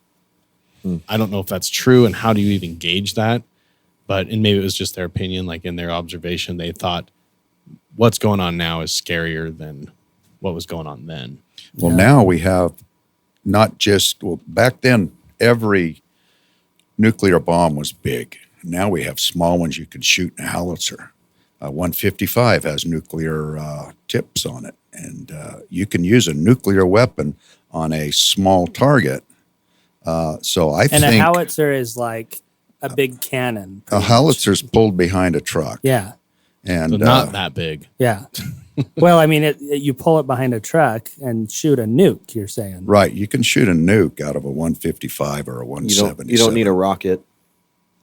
I don't know if that's true, and how do you even gauge that? And maybe it was just their opinion, like in their observation, they thought what's going on now is scarier than what was going on then. Well, now we have not just, back then, every nuclear bomb was big. Now we have small ones you can shoot in a howitzer. 155 has nuclear tips on it, and you can use a nuclear weapon on a small target. So I think a howitzer is like a big cannon. a howitzer's pulled behind a truck. Yeah. And So not that big. Yeah. Well, I mean, you pull it behind a truck and shoot a nuke, you're saying. right, you can shoot a nuke out of a 155 or a You 177. don't need a rocket.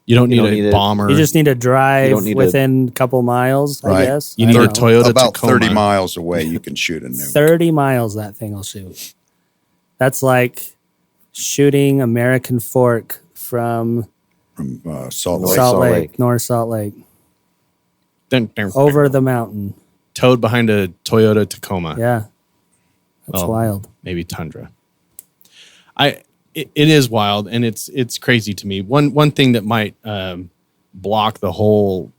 You don't You need don't a need it. bomber. You just need to drive don't need within a couple miles, I Right. guess. You I need don't a know. Toyota about Tacoma. 30 miles away, you can shoot a nuke. 30 miles that thing will shoot. That's like shooting American Fork from From Salt Lake. Salt Salt Lake, Lake. North Salt Lake, Dun, dun, over the mountain. towed behind a Toyota Tacoma. Yeah. That's Oh. wild. Maybe Tundra. It is wild, and it's crazy to me. One thing that might block the whole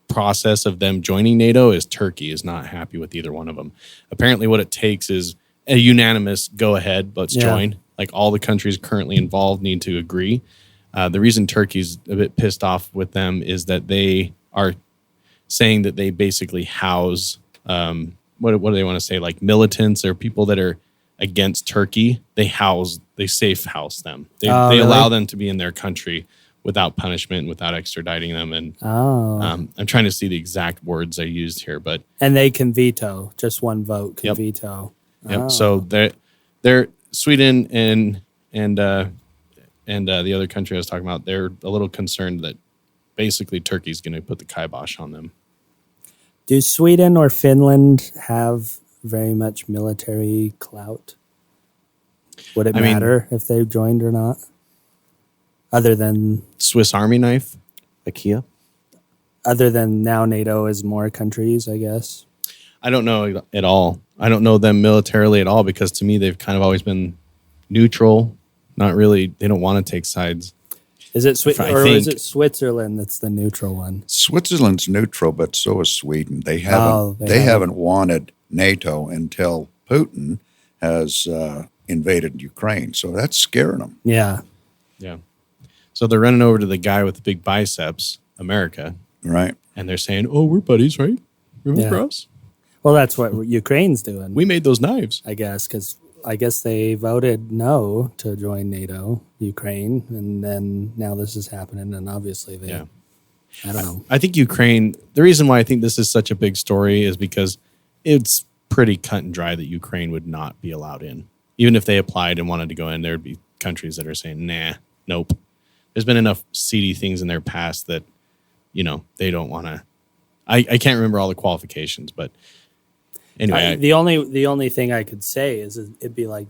process of them joining NATO is Turkey is not happy with either one of them. Apparently, what it takes is a unanimous go ahead, let's join. Like all the countries currently involved need to agree. The reason Turkey's a bit pissed off with them is that they are saying that they basically house what do they want to say, like militants or people that are against Turkey. They safe house them. They Really? allow them to be in their country without punishment, without extraditing them. And I'm trying to see the exact words I used here, but And they can veto. Just one vote can Yep. veto. yep. Oh. So they're Sweden and the other country I was talking about. They're a little concerned that basically Turkey's going to put the kibosh on them. Do Sweden or Finland have very much military clout? Would it I mean- matter if they joined or not? Other than Swiss Army knife. IKEA. now NATO is more countries, I guess. I don't know at all. I don't know them militarily at all because to me they've kind of always been neutral. Not really. They don't want to take sides. Is it I or is think- it Switzerland that's the neutral one? Switzerland's neutral, but so is Sweden. They they haven't wanted NATO until Putin has invaded Ukraine. So that's scaring them. Yeah. Yeah. So they're running over to the guy with the big biceps, America, Right. and they're saying, "Oh, we're buddies, right? Remember Yeah. us? Well, that's what Ukraine's doing, We made those knives." I guess, because I guess they voted no to join NATO, Ukraine, and then now this is happening, and obviously they, Yeah. I don't know. I think Ukraine, the reason why I think this is such a big story is because it's pretty cut and dry that Ukraine would not be allowed in. Even if they applied and wanted to go in, there'd be countries that are saying, nah, nope. There's been enough seedy things in their past that, they don't want to. I can't remember all the qualifications, but anyway. The only thing I could say is it'd be like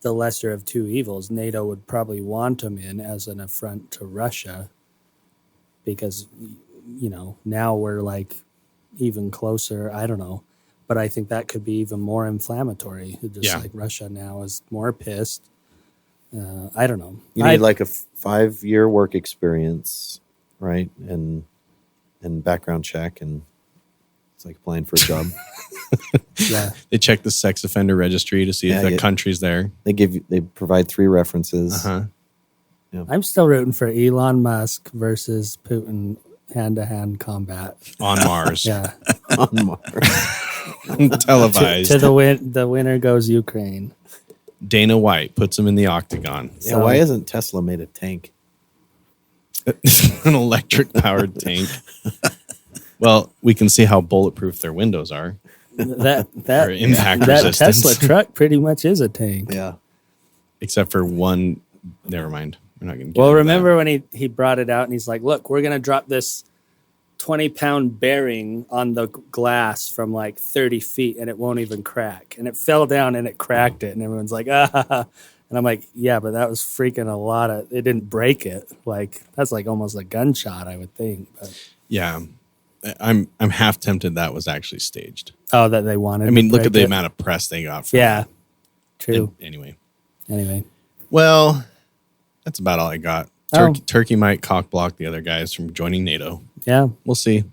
the lesser of two evils. NATO would probably want them in as an affront to Russia because, now we're like even closer. I don't know. But I think that could be even more inflammatory. Just like Russia now is more pissed. I don't know. You need like a 5-year work experience, right? And background check, and it's like applying for a job. yeah. They check the sex offender registry to see if Yeah, that yeah. country's there. They provide 3 references. Uh-huh. I'm still rooting for Elon Musk versus Putin hand-to-hand combat. On Mars. Yeah. On Mars. Televised. To the winner goes Ukraine. Dana White puts him in the octagon. Yeah, why hasn't Tesla made a tank? An electric powered tank. Well, we can see how bulletproof their windows are. That Or impact that resistance. Tesla truck pretty much is a tank. Yeah. Except for one. Never mind. We're not going to. Well, remember when he brought it out and he's like, "Look, we're gonna drop this 20-pound bearing on the glass from like 30 feet, and it won't even crack." And it fell down and it cracked it, and everyone's like, "Ah!" And I'm like, "Yeah, but that was freaking a lot of. It didn't break it. Like that's like almost a gunshot, I would think." But, Yeah, I'm half tempted that was actually staged. oh, that they wanted. I mean, to look at break the it. amount of press they got. For Yeah, that. true. Anyway, Anyway, that's about all I got. Oh. Turkey might cock block the other guys from joining NATO. yeah. We'll see.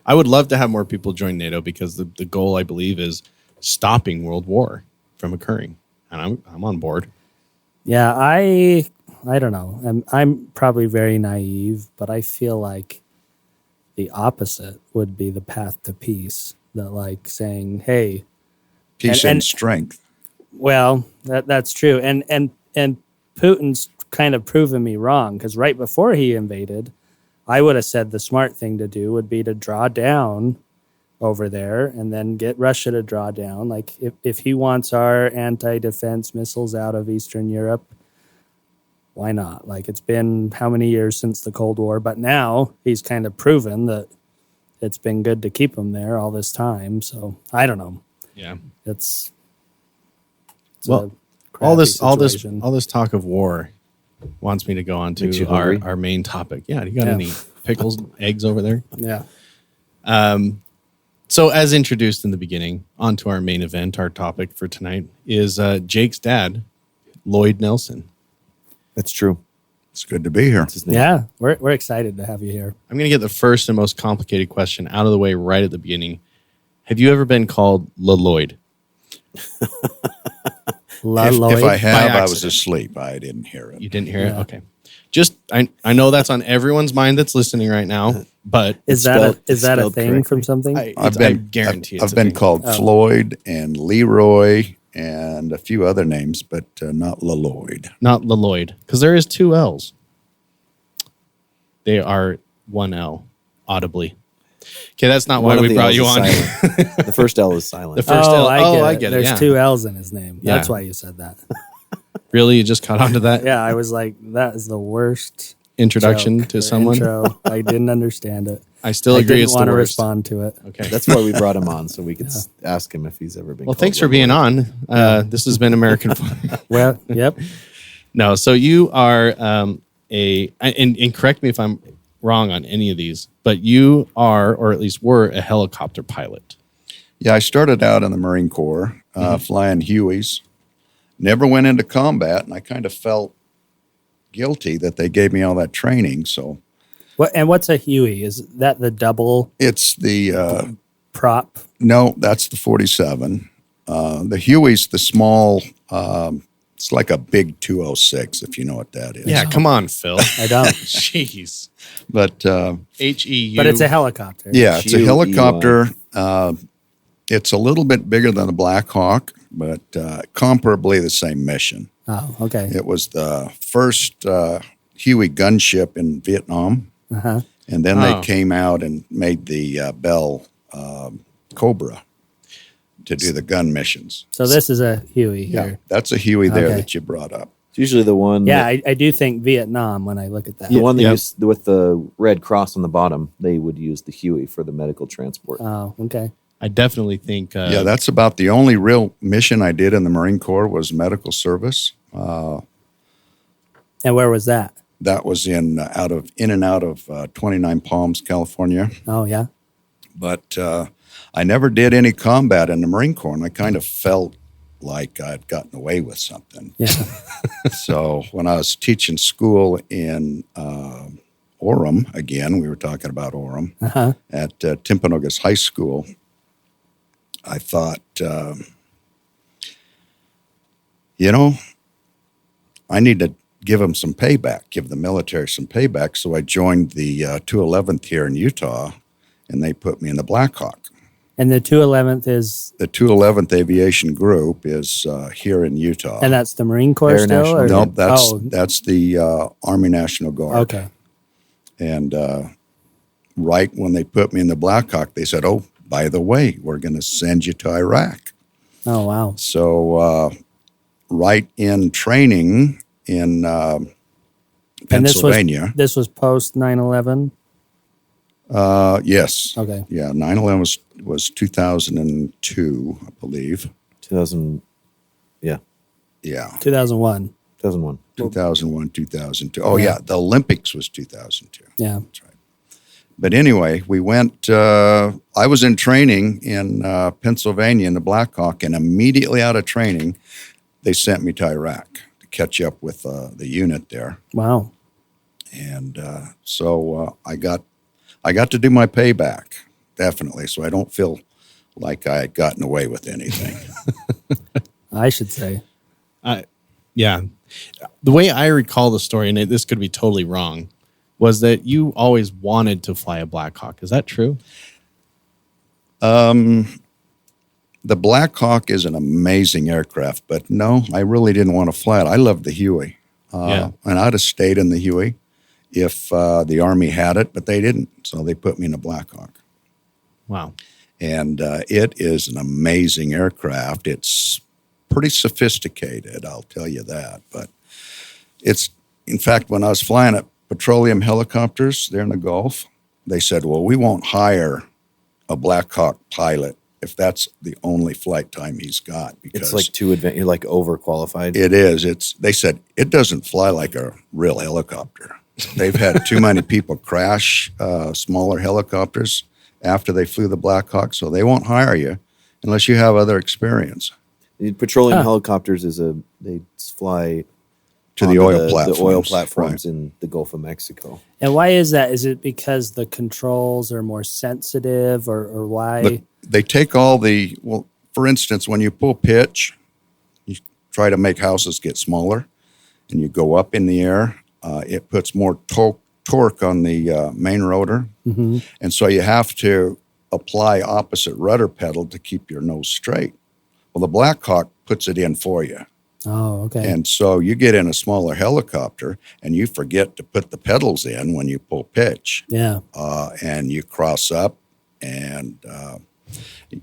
I would love to have more people join NATO because the goal, I believe, is stopping World War from occurring, and I'm on board. Yeah, I don't know. I'm probably very naive, but I feel like the opposite would be the path to peace. That like saying, "Hey, Peace And- and strength. well, that's true." And Putin's kind of proven me wrong because right before he invaded, I would have said the smart thing to do would be to draw down over there and then get Russia to draw down. Like if he wants our anti-defense missiles out of Eastern Europe, why not? Like it's been how many years since the Cold War, but now he's kind of proven that it's been good to keep them there all this time. So I don't know. Yeah. It's Well, a all this situation. talk of war wants me to go on Makes you to hungry? our main topic. Yeah, you got Yeah. any pickles, eggs over there? Yeah. So as introduced in the beginning, on to our main event, our topic for tonight is Jake's dad, Lloyd Nelson. That's true. It's good to be here. That's his name. Yeah. We're excited to have you here. I'm going to get the first and most complicated question out of the way right at the beginning. Have you ever been called Lloyd? If I have, I was accident. asleep. I didn't hear it. You didn't hear it? Okay. Just, I know that's on everyone's mind that's listening right now, but Is spelled- that a spelled thing correctly. from something? I guarantee it's I've a been thing. called Floyd and Leroy and a few other names, but not Lloyd. Not Lloyd, because there is 2 L's. They are 1 L, audibly. Okay, that's not why One of we the brought L's you is on. silent. The first L is silent. The first L. I get it. There's Yeah. 2 L's in his name. Yeah. That's why you said that. Really, you just caught on to that Yeah, I was like, that is the worst introduction joke to or someone? intro. I didn't understand it. I still I agree didn't it's the want to worst. respond to it. Okay. That's why we brought him on, so we could ask him if he's ever been. Well, called thanks for Lloyd. being on. This has been American Fun. Well, yep. No, so you are and correct me if I'm wrong on any of these, but you are, or at least were, a helicopter pilot. Yeah, I started out in the Marine Corps, flying Hueys. Never went into combat, and I kind of felt guilty that they gave me all that training. So What's a Huey? Is that the double it's the prop? no, that's the 47. The Huey's the small. It's like a big 206, if you know what that is. Yeah, come on, Phil. I don't. Jeez. But HEU. But it's a helicopter. yeah, it's a Huey, helicopter. It's a little bit bigger than the Black Hawk, but comparably the same mission. Oh, okay. It was the first Huey gunship in Vietnam, Uh-huh. and then Oh. they came out and made the Bell Cobra to do the gun missions. So this is a Huey Yeah, here. that's a Huey there Okay. that you brought up. It's usually the one. Yeah, that- I do think Vietnam when I look at that. the one that Yep. used with the red cross on the bottom. They would use the Huey for the medical transport. Oh, okay. I definitely think. Yeah, that's about the only real mission I did in the Marine Corps was medical service. And where was that? That was in and out of 29 Palms, California. Oh, yeah. But I never did any combat in the Marine Corps, and I kind of felt like I'd gotten away with something. Yeah. So when I was teaching school in Orem, again, we were talking about Orem, Uh-huh. at Timpanogos High School, I thought, I need to give them some payback, give the military some payback. So I joined the 211th here in Utah, and they put me in the Black Hawk. And the 211th is, The 211th Aviation Group is here in Utah. and that's the Marine Corps Air still? National Or? Nope, Oh, that's the Army National Guard. okay. And right when they put me in the Black Hawk, they said, "Oh, by the way, we're going to send you to Iraq." Oh, wow. So right in training in And Pennsylvania. this was post 9/11. Yes. Okay. Yeah, 9/11 was 2002, I believe. 2000. Yeah, Yeah, 2001. 2001. 2001, 2002. Oh, yeah, the Olympics was 2002. Yeah. That's right. But anyway, we went, I was in training in Pennsylvania in the Black Hawk, and immediately out of training, they sent me to Iraq to catch up with the unit there. Wow. And so I got to do my payback, definitely, so I don't feel like I had gotten away with anything. I should say. Yeah. The way I recall the story, and this could be totally wrong, was that you always wanted to fly a Black Hawk. Is that true? The Black Hawk is an amazing aircraft, but no, I really didn't want to fly it. I loved the Huey. Yeah. And I'd have stayed in the Huey if the Army had it, but they didn't. So they put me in a Black Hawk. Wow. And it is an amazing aircraft. It's pretty sophisticated, I'll tell you that. But it's, in fact, when I was flying at petroleum helicopters there in the Gulf, they said, well, we won't hire a Black Hawk pilot if that's the only flight time he's got. Because It's like too advanced. You're like overqualified. it is. They said it doesn't fly like a real helicopter. They've had too many people crash smaller helicopters after they flew the Black Hawk, so they won't hire you unless you have other experience. Petroleum helicopters they fly To the onto oil platforms. The oil platforms Right. in the Gulf of Mexico. And why is that? Is it because the controls are more sensitive, or why? They take all the, well, for instance, when you pull pitch, you try to make houses get smaller, and you go up in the air, it puts more torque on the main rotor. Mm-hmm. And so you have to apply opposite rudder pedal to keep your nose straight. Well, the Black Hawk puts it in for you. Oh, okay. And so you get in a smaller helicopter and you forget to put the pedals in when you pull pitch. Yeah. And you cross up and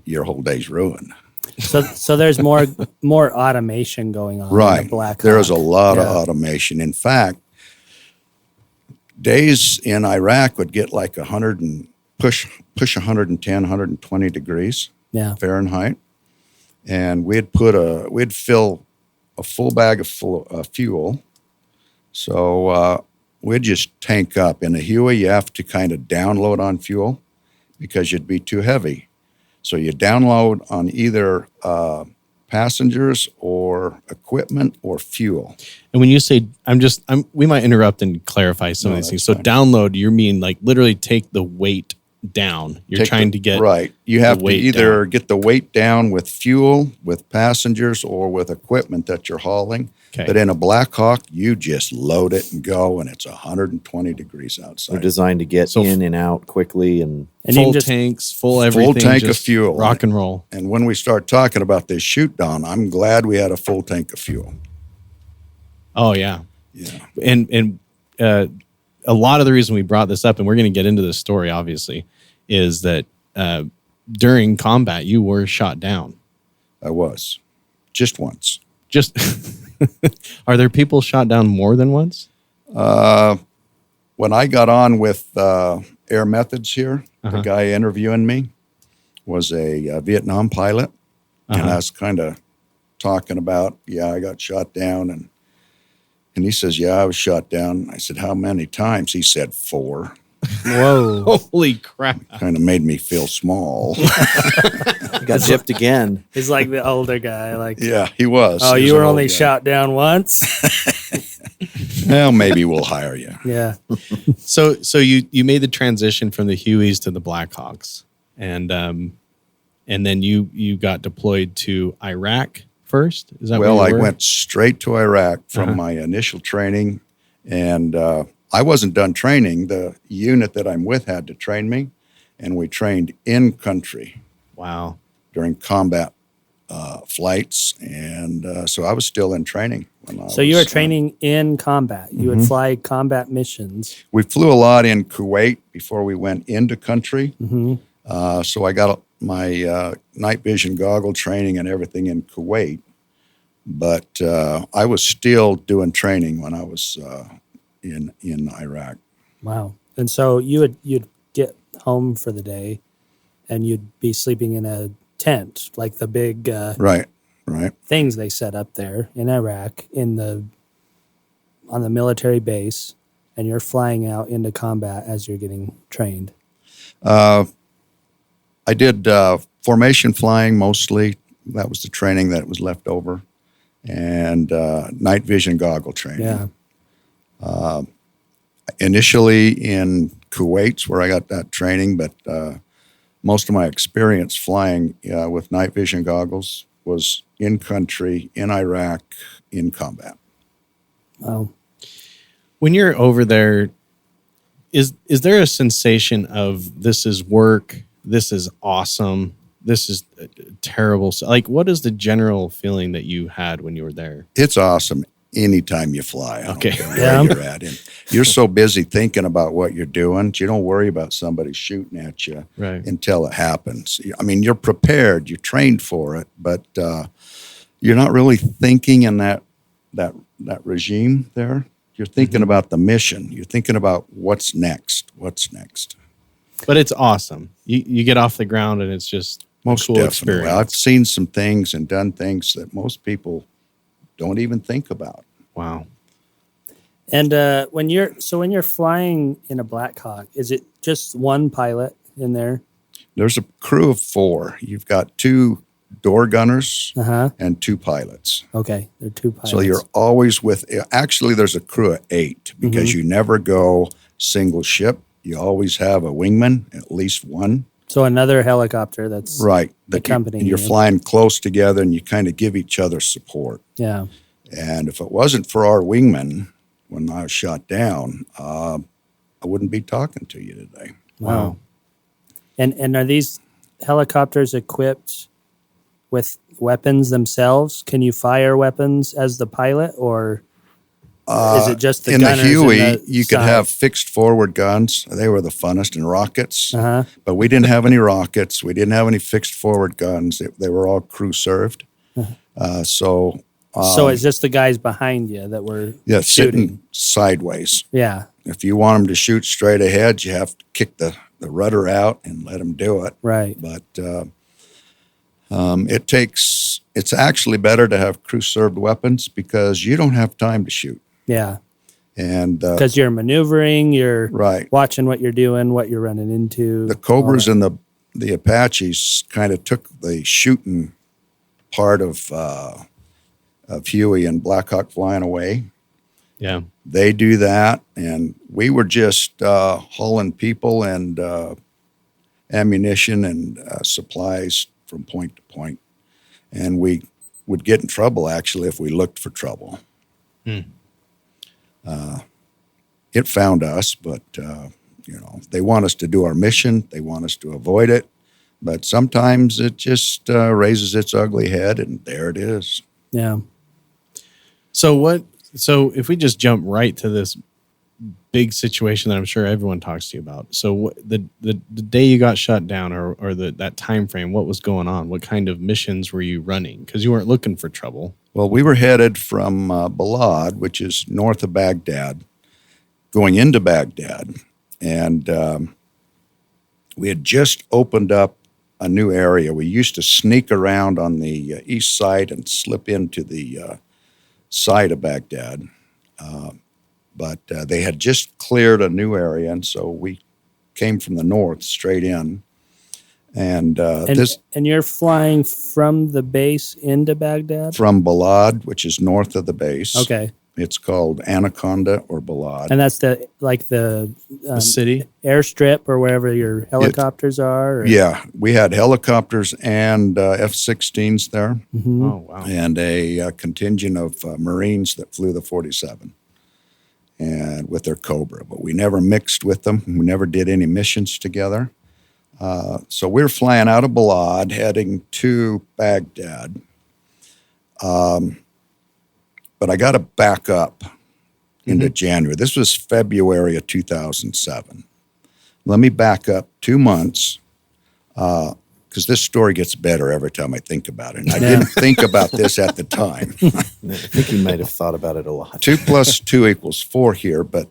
your whole day's ruined. So there's more automation going on. In Right. the Black Hawk. There's a lot of Yeah. automation. In fact, days in Iraq would get like 100 and push 110, 120 degrees Yeah. Fahrenheit. And we'd fill a full bag of fuel. So we'd just tank up. In a Huey, you have to kind of download on fuel because you'd be too heavy. So you download on either passengers or equipment or fuel. And when you say, we might interrupt and clarify some of these things. So fine. download, you mean like literally take the weight down. You're trying to get right. You have the to weight either down. get the weight down with fuel, with passengers, or with equipment that you're hauling. Okay. But in a Black Hawk, you just load it and go, and it's 120 degrees outside. They're designed to get So- in and out quickly, and And you full can just tanks, full everything. tank of just fuel. Rock and roll. And when we start talking about this shoot down, I'm glad we had a full tank of fuel. Oh, yeah. Yeah. And a lot of the reason we brought this up, and we're going to get into this story, obviously, is that during combat, you were shot down. I was. Just once. Just are there people shot down more than once? When I got on with Air Methods here, Uh-huh. the guy interviewing me was a Vietnam pilot. And I was kind of talking about, I got shot down. And he says, I was shot down. I said, how many times? He said 4. whoa. Holy crap! Kind of made me feel small. got gypped again. He's like the older guy. Like, Yeah, he was. oh, He was you were an old only guy. shot down once. Well, maybe we'll hire you. Yeah. So you made the transition from the Hueys to the Blackhawks, and then you got deployed to Iraq first. Is that Well, where I you were? went straight to Iraq from my initial training, and I wasn't done training. The unit that I'm with had to train me, and we trained in country Wow. during combat flights, and so I was still in training. So you were training in combat. You would fly combat missions. We flew a lot in Kuwait before we went into country. Mm-hmm. So I got my night vision goggle training and everything in Kuwait, but I was still doing training when I was in Iraq. Wow. And so you'd get home for the day, and you'd be sleeping in a tent, like the big Right. things they set up there in Iraq on the military base, and you're flying out into combat as you're getting trained. I did formation flying mostly. That was the training that was left over, and night vision goggle training. Yeah. Initially in Kuwait's where I got that training, but most of my experience flying with night vision goggles was in country, in Iraq, in combat. Wow. When you're over there, is there a sensation of this is work, this is awesome, this is terrible? Like, what is the general feeling that you had when you were there? It's awesome. anytime you fly. I don't Okay. care where Yeah. you're at. And you're so busy thinking about what you're doing, you don't worry about somebody shooting at you Right. until it happens. I mean, you're prepared, you're trained for it, but you're not really thinking in that regime there. You're thinking about the mission. You're thinking about what's next. What's next? But it's awesome. You get off the ground and it's just Most a cool definitely. experience. I've seen some things and done things that most people don't even think about. Wow. And when you're flying in a Black Hawk, is it just one pilot in there? There's a crew of 4. You've got 2 door gunners and 2 pilots. Okay, they're 2 pilots. So you're always with, actually, there's a crew of 8 because you never go single ship. You always have a wingman, at least one. So another helicopter that's Right. accompanying And you're you. flying close together and you kind of give each other support. Yeah. And if it wasn't for our wingman, when I was shot down, I wouldn't be talking to you today. Wow. And are these helicopters equipped with weapons themselves? Can you fire weapons as the pilot, or is it just the In the gunners Huey, and the you could side? have fixed forward guns. They were the funnest, and rockets. Uh-huh. But we didn't have any rockets. We didn't have any fixed forward guns. They were all crew served. So it's just the guys behind you that were yeah, shooting. sitting sideways. Yeah. If you want them to shoot straight ahead, you have to kick the rudder out and let them do it. Right. But it's actually better to have crew served weapons because you don't have time to shoot. Yeah. And Because you're maneuvering, you're right. watching what you're doing, what you're running into. The Cobras and the Apaches kind of took the shooting part of Huey and Black Hawk flying away. Yeah. They do that, and we were just hauling people and ammunition and supplies from point to point. And we would get in trouble, actually, if we looked for trouble. It found us, but, they want us to do our mission. They want us to avoid it. But sometimes it just raises its ugly head, and there it is. Yeah. So if we just jump right to this big situation that I'm sure everyone talks to you about. So the day you got shut down or that time frame, what was going on? What kind of missions were you running? Because you weren't looking for trouble. Well, we were headed from Balad, which is north of Baghdad, going into Baghdad. And we had just opened up a new area. We used to sneak around on the east side and slip into the side of Baghdad. But they had just cleared a new area, and so we came from the north straight in. And you're flying from the base into Baghdad? from Balad, which is north of the base. Okay. It's called Anaconda or Balad. And that's the City? airstrip or wherever your helicopters are? Or? Yeah, we had helicopters and F-16s there, Oh, wow. and a contingent of Marines that flew the 47 and with their Cobra. But we never mixed with them. We never did any missions together. So we were flying out of Balad, heading to Baghdad. But I got to back up into January. This was February of 2007. Let me back up 2 months because this story gets better every time I think about it. And I didn't think about this at the time. I think you might have thought about it a lot. 2 + 2 = 4 here, but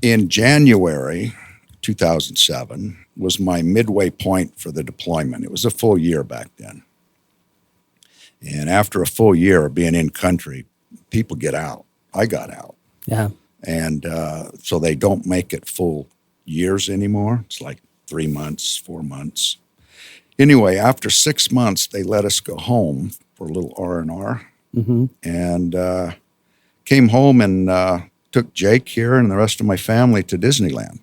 in January 2007 was my midway point for the deployment. It was a full year back then. And after a full year of being in country, people get out. I got out. Yeah. And so they don't make it full years anymore. It's like 3 months, 4 months. Anyway, after 6 months, they let us go home for a little R&R. And came home and took Jake here and the rest of my family to Disneyland.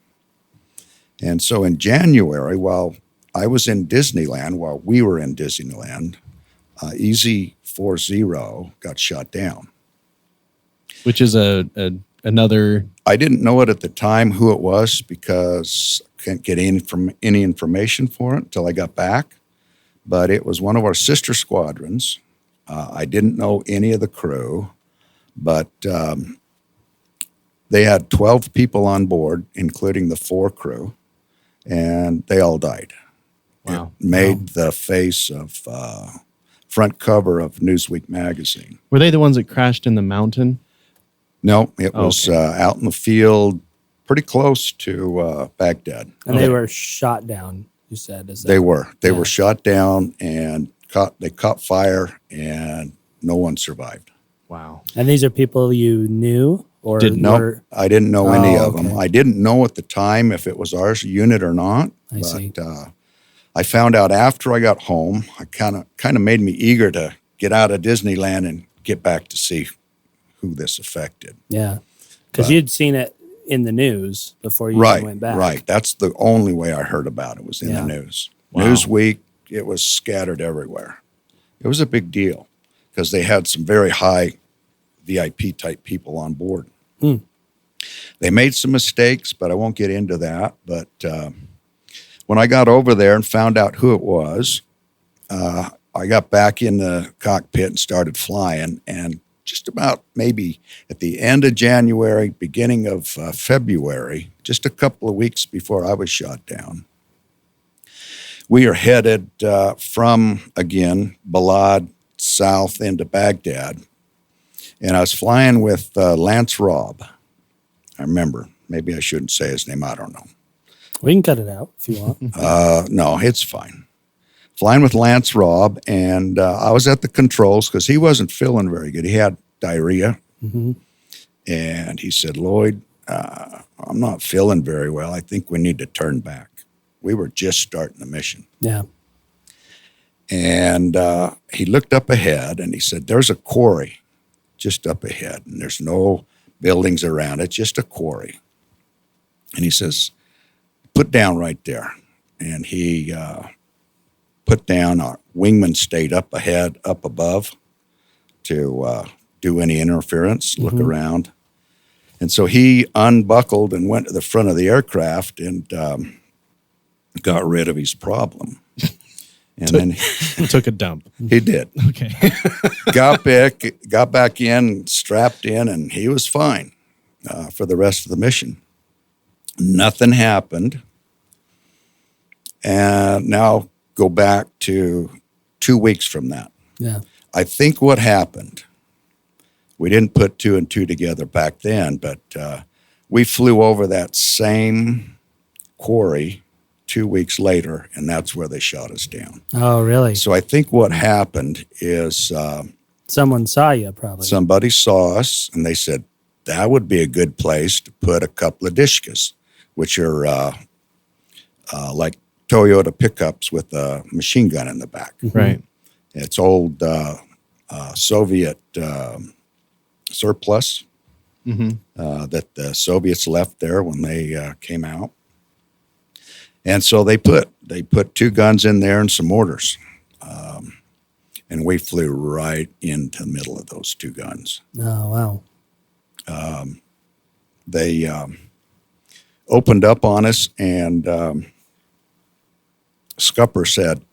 And so in January, while I was in Disneyland, while we were in Disneyland, EZ-40 got shot down. Which is another... I didn't know it at the time who it was because I can't get any information for it until I got back. But it was one of our sister squadrons I didn't know any of the crew, but they had 12 people on board, including the 4 crew, and they all died. Wow. It made the face of front cover of Newsweek magazine. Were they the ones that crashed in the mountain? No, it was out in the field, pretty close to Baghdad. And they were shot down, you said. They were shot down and they caught fire, and no one survived. Wow. And these are people you knew? Or No, I didn't know any of okay. them. I didn't know at the time if it was our unit or not. I see. I found out after I got home. I kind of made me eager to get out of Disneyland and get back to see who this affected. Yeah. Because you'd seen it in the news before you went back. Right. That's the only way I heard about it was in the news. Wow. Newsweek, it was scattered everywhere. It was a big deal because they had some very high VIP type people on board. They made some mistakes, but I won't get into that. But when I got over there and found out who it was, I got back in the cockpit and started flying. And just about maybe at the end of January, beginning of February, just a couple of weeks before I was shot down, we are headed from, again, Balad south into Baghdad. And I was flying with Lance Robb. I remember. Maybe I shouldn't say his name. I don't know. We can cut it out if you want. No, it's fine. Flying with Lance Robb, and I was at the controls because he wasn't feeling very good. He had diarrhea. Mm-hmm. And he said, Lloyd, I'm not feeling very well. I think we need to turn back. We were just starting the mission. Yeah. And he looked up ahead, and he said, there's a quarry just up ahead, and there's no buildings around it, just a quarry. And he says, put down right there. And he put down. Our wingman stayed up ahead, up above, to do any interference, look around. And so he unbuckled and went to the front of the aircraft and got rid of his problem. And then Took a dump. he did. Okay. got back in, strapped in, and he was fine for the rest of the mission. Nothing happened. And now go back to 2 weeks from that. Yeah. I think what happened, we didn't put 2 and 2 together back then, but we flew over that same quarry 2 weeks later, and that's where they shot us down. Oh, really? So I think what happened is Someone saw you, probably. somebody saw us, and they said, that would be a good place to put a couple of Dishkas, which are like Toyota pickups with a machine gun in the back. Right. It's old Soviet surplus that the Soviets left there when they came out. And so they put 2 guns in there and some mortars. And we flew right into the middle of those 2 guns. Oh, wow. They opened up on us, and Scupper said,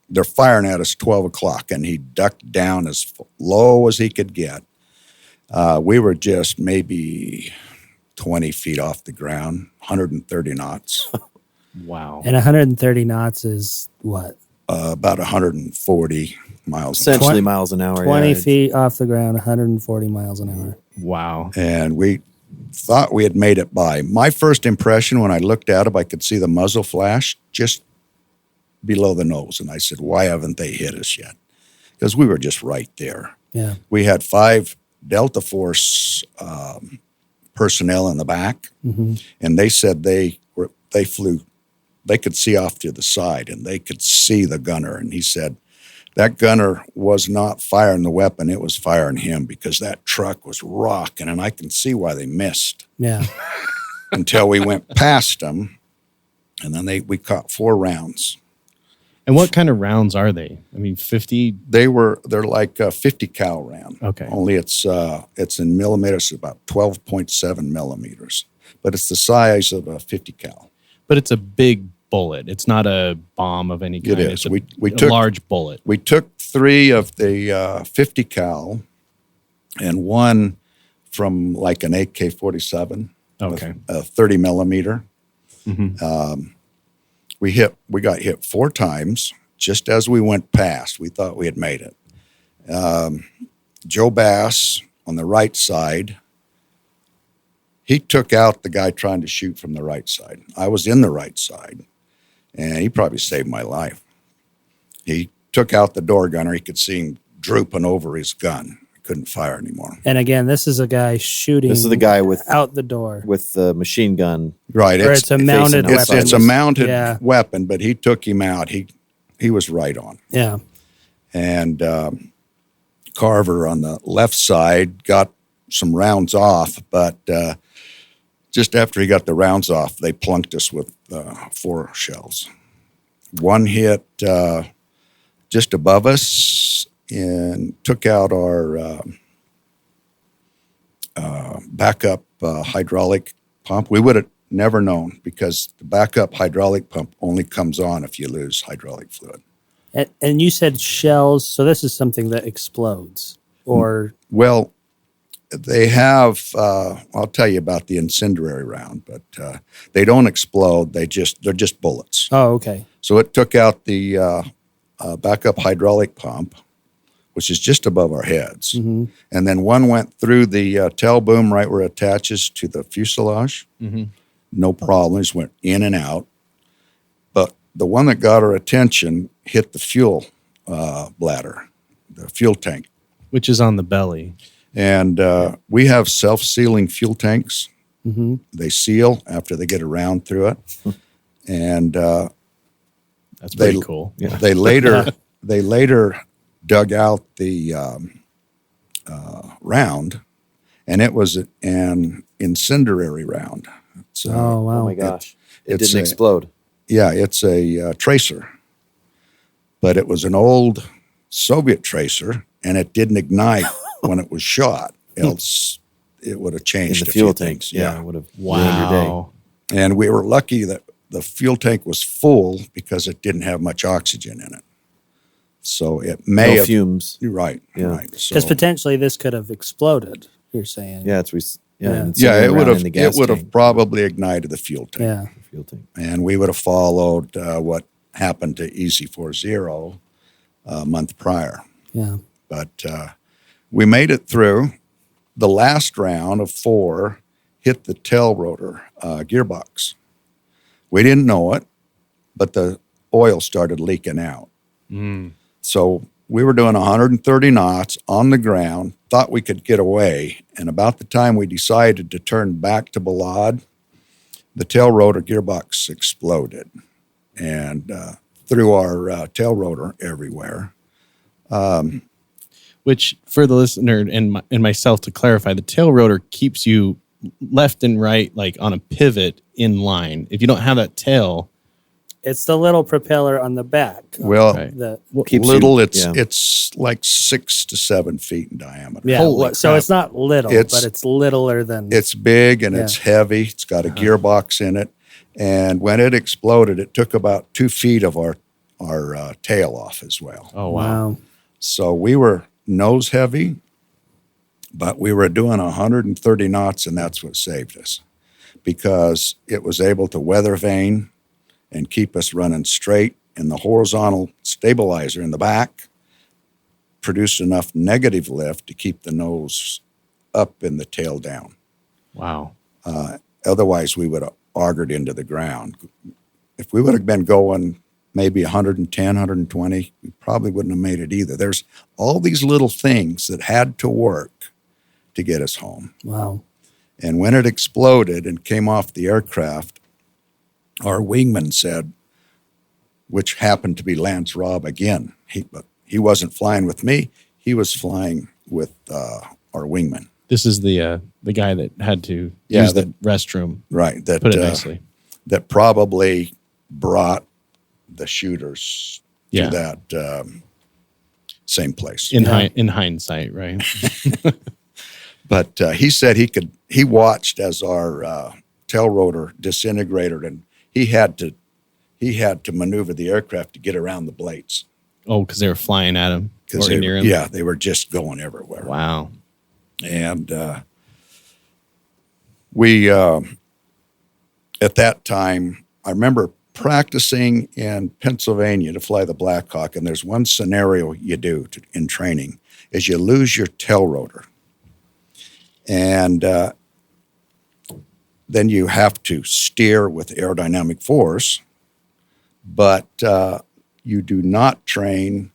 they're firing at us 12 o'clock, and he ducked down as low as he could get. We were just maybe 20 feet off the ground, 130 knots. Wow. And 130 knots is what? About 140 miles. Essentially miles an hour. 20 yeah. feet off the ground, 140 miles an hour. Wow. And we thought we had made it by. My first impression when I looked at him, I could see the muzzle flash just below the nose. And I said, why haven't they hit us yet? Because we were just right there. Yeah. We had 5 Delta Force personnel in the back, and they said they flew. They could see off to the side, and they could see the gunner. And he said that gunner was not firing the weapon; it was firing him because that truck was rocking, and I can see why they missed. Yeah. Until we went past them, and then we caught 4 rounds. And what kind of rounds are they? I mean, 50? They're like a 50 cal round. Okay. Only it's in millimeters, about 12.7 millimeters, but it's the size of a 50 cal. But it's a big bullet. It's not a bomb of any kind. It is. It's We a took large bullet. We took 3 of the 50 cal and 1 from like an AK-47. Okay. A 30 millimeter. We got hit 4 times just as we went past. We thought we had made it. Joe Bass on the right side, he took out the guy trying to shoot from the right side. I was in the right side, and he probably saved my life. He took out the door gunner. He could see him drooping over his gun. He couldn't fire anymore. And again, this is a guy shooting. This is the guy with out the door with the machine gun. Right. Or it's a mounted facing weapon. It's a mounted Yeah. weapon, but he took him out. He was right on. Yeah. And Carver on the left side got some rounds off, but just after he got the rounds off, they plunked us with 4 shells. One hit just above us and took out our backup hydraulic pump. We would have never known because the backup hydraulic pump only comes on if you lose hydraulic fluid. And you said shells, so this is something that explodes, or Well, they have. I'll tell you about the incendiary round, but they don't explode. They're just bullets. oh, okay, So it took out the backup hydraulic pump, which is just above our heads, and then one went through the tail boom right where it attaches to the fuselage. No problem. Just went in and out. But the one that got our attention hit the fuel bladder, the fuel tank. Which is on the belly. And we have self-sealing fuel tanks. They seal after they get a round through it. And That's pretty cool. Yeah. they later dug out the round, and it was an incendiary round. So, oh wow, Oh my gosh! It it's didn't a- explode. yeah, it's a tracer, but it was an old Soviet tracer, and it didn't ignite when it was shot. Else, it would have In changed the a fuel few tanks. things. Yeah, it would have ruined your day. Wow. And we were lucky that the fuel tank was full because it didn't have much oxygen in it. So it may No have fumes. You're right. Yeah. Right. So, because potentially this could have exploded. You're saying, Yeah, it's Yeah. and yeah, sitting it would around have. in the It gas would have tank. probably ignited the fuel tank, yeah, Fuel tank. and we would have followed what happened to EC-40 a month prior. yeah. But we made it through. The last round of 4 hit the tail rotor gearbox. We didn't know it, but the oil started leaking out. So we were doing 130 knots on the ground, thought we could get away, and about the time we decided to turn back to Balad, the tail rotor gearbox exploded and threw our tail rotor everywhere. Which, for the listener and myself to clarify, the tail rotor keeps you left and right, like on a pivot in line. If you don't have that tail, It's the little propeller on the back. Well, Right. The Keeps little, you- it's yeah. it's like 6 to 7 feet in diameter. yeah, Holy so crap. it's not little, It's- but it's littler than It's big and it's heavy. It's got a gearbox in it. And when it exploded, it took about 2 feet of our tail off as well. oh wow. wow. So we were nose heavy, but we were doing 130 knots, and that's what saved us because it was able to weather vane and keep us running straight. And the horizontal stabilizer in the back produced enough negative lift to keep the nose up and the tail down. Wow. Otherwise, we would have augured into the ground. If we would have been going maybe 110, 120, we probably wouldn't have made it either. There's all these little things that had to work to get us home. Wow. And when it exploded and came off the aircraft, our wingman said, which happened to be Lance Robb again. But he wasn't flying with me. He was flying with our wingman. This is the guy that had to Yeah, use the restroom. Right. That, Put it nicely. that probably brought the shooters Yeah. to that same place. In hindsight, right? But he said he watched as our tail rotor disintegrated, and he had to maneuver the aircraft to get around the blades. Oh, because they were flying at him because or near him. yeah, they were just going everywhere. Wow. And we at that time, I remember practicing in Pennsylvania to fly the Black Hawk, and there's one scenario you do in training is you lose your tail rotor. And then you have to steer with aerodynamic force, but you do not train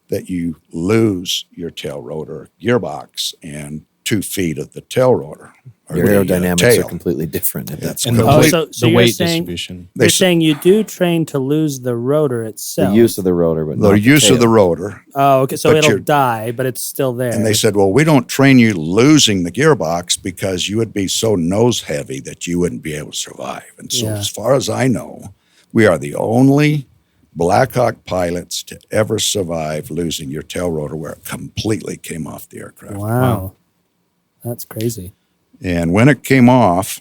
that you lose your tail rotor gearbox and 2 feet of the tail rotor. Your aerodynamics tail. are completely different at that That's point. And complete- so the you're weight saying- distribution. You're saying you do train to lose the rotor itself. The use of the rotor, but The not use tail. of the rotor. Oh, okay. So But it'll you're- die, but it's still there. And they said, well, we don't train you losing the gearbox because you would be so nose heavy that you wouldn't be able to survive. And so, Yeah. as far as I know, we are the only Black Hawk pilots to ever survive losing your tail rotor where it completely came off the aircraft. Wow. That's crazy. And when it came off,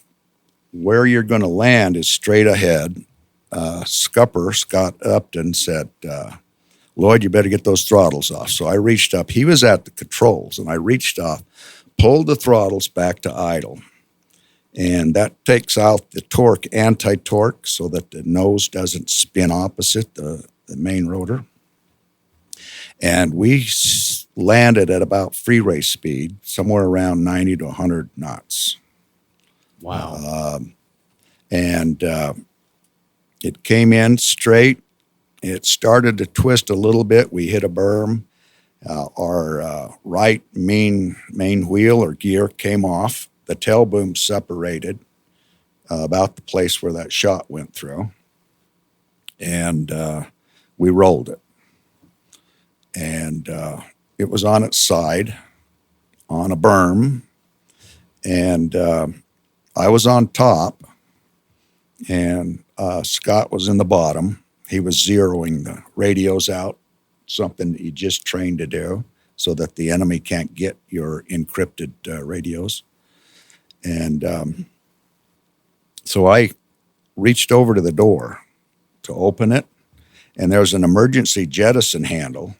where you're going to land is straight ahead. Scupper, Scott Upton, said, Lloyd, you better get those throttles off. So I reached up. He was at the controls, and I reached off, pulled the throttles back to idle. And that takes out the torque, anti-torque, so that the nose doesn't spin opposite the main rotor. And we landed at about free race speed, somewhere around 90 to 100 knots. Wow. And it came in straight. It started to twist a little bit. We hit a berm. Our right main wheel or gear came off. The tail boom separated about the place where that shot went through. And we rolled it. And it was on its side on a berm. And I was on top. And Scott was in the bottom. He was zeroing the radios out, something that you just trained to do so that the enemy can't get your encrypted radios. And so I reached over to the door to open it, and there was an emergency jettison handle.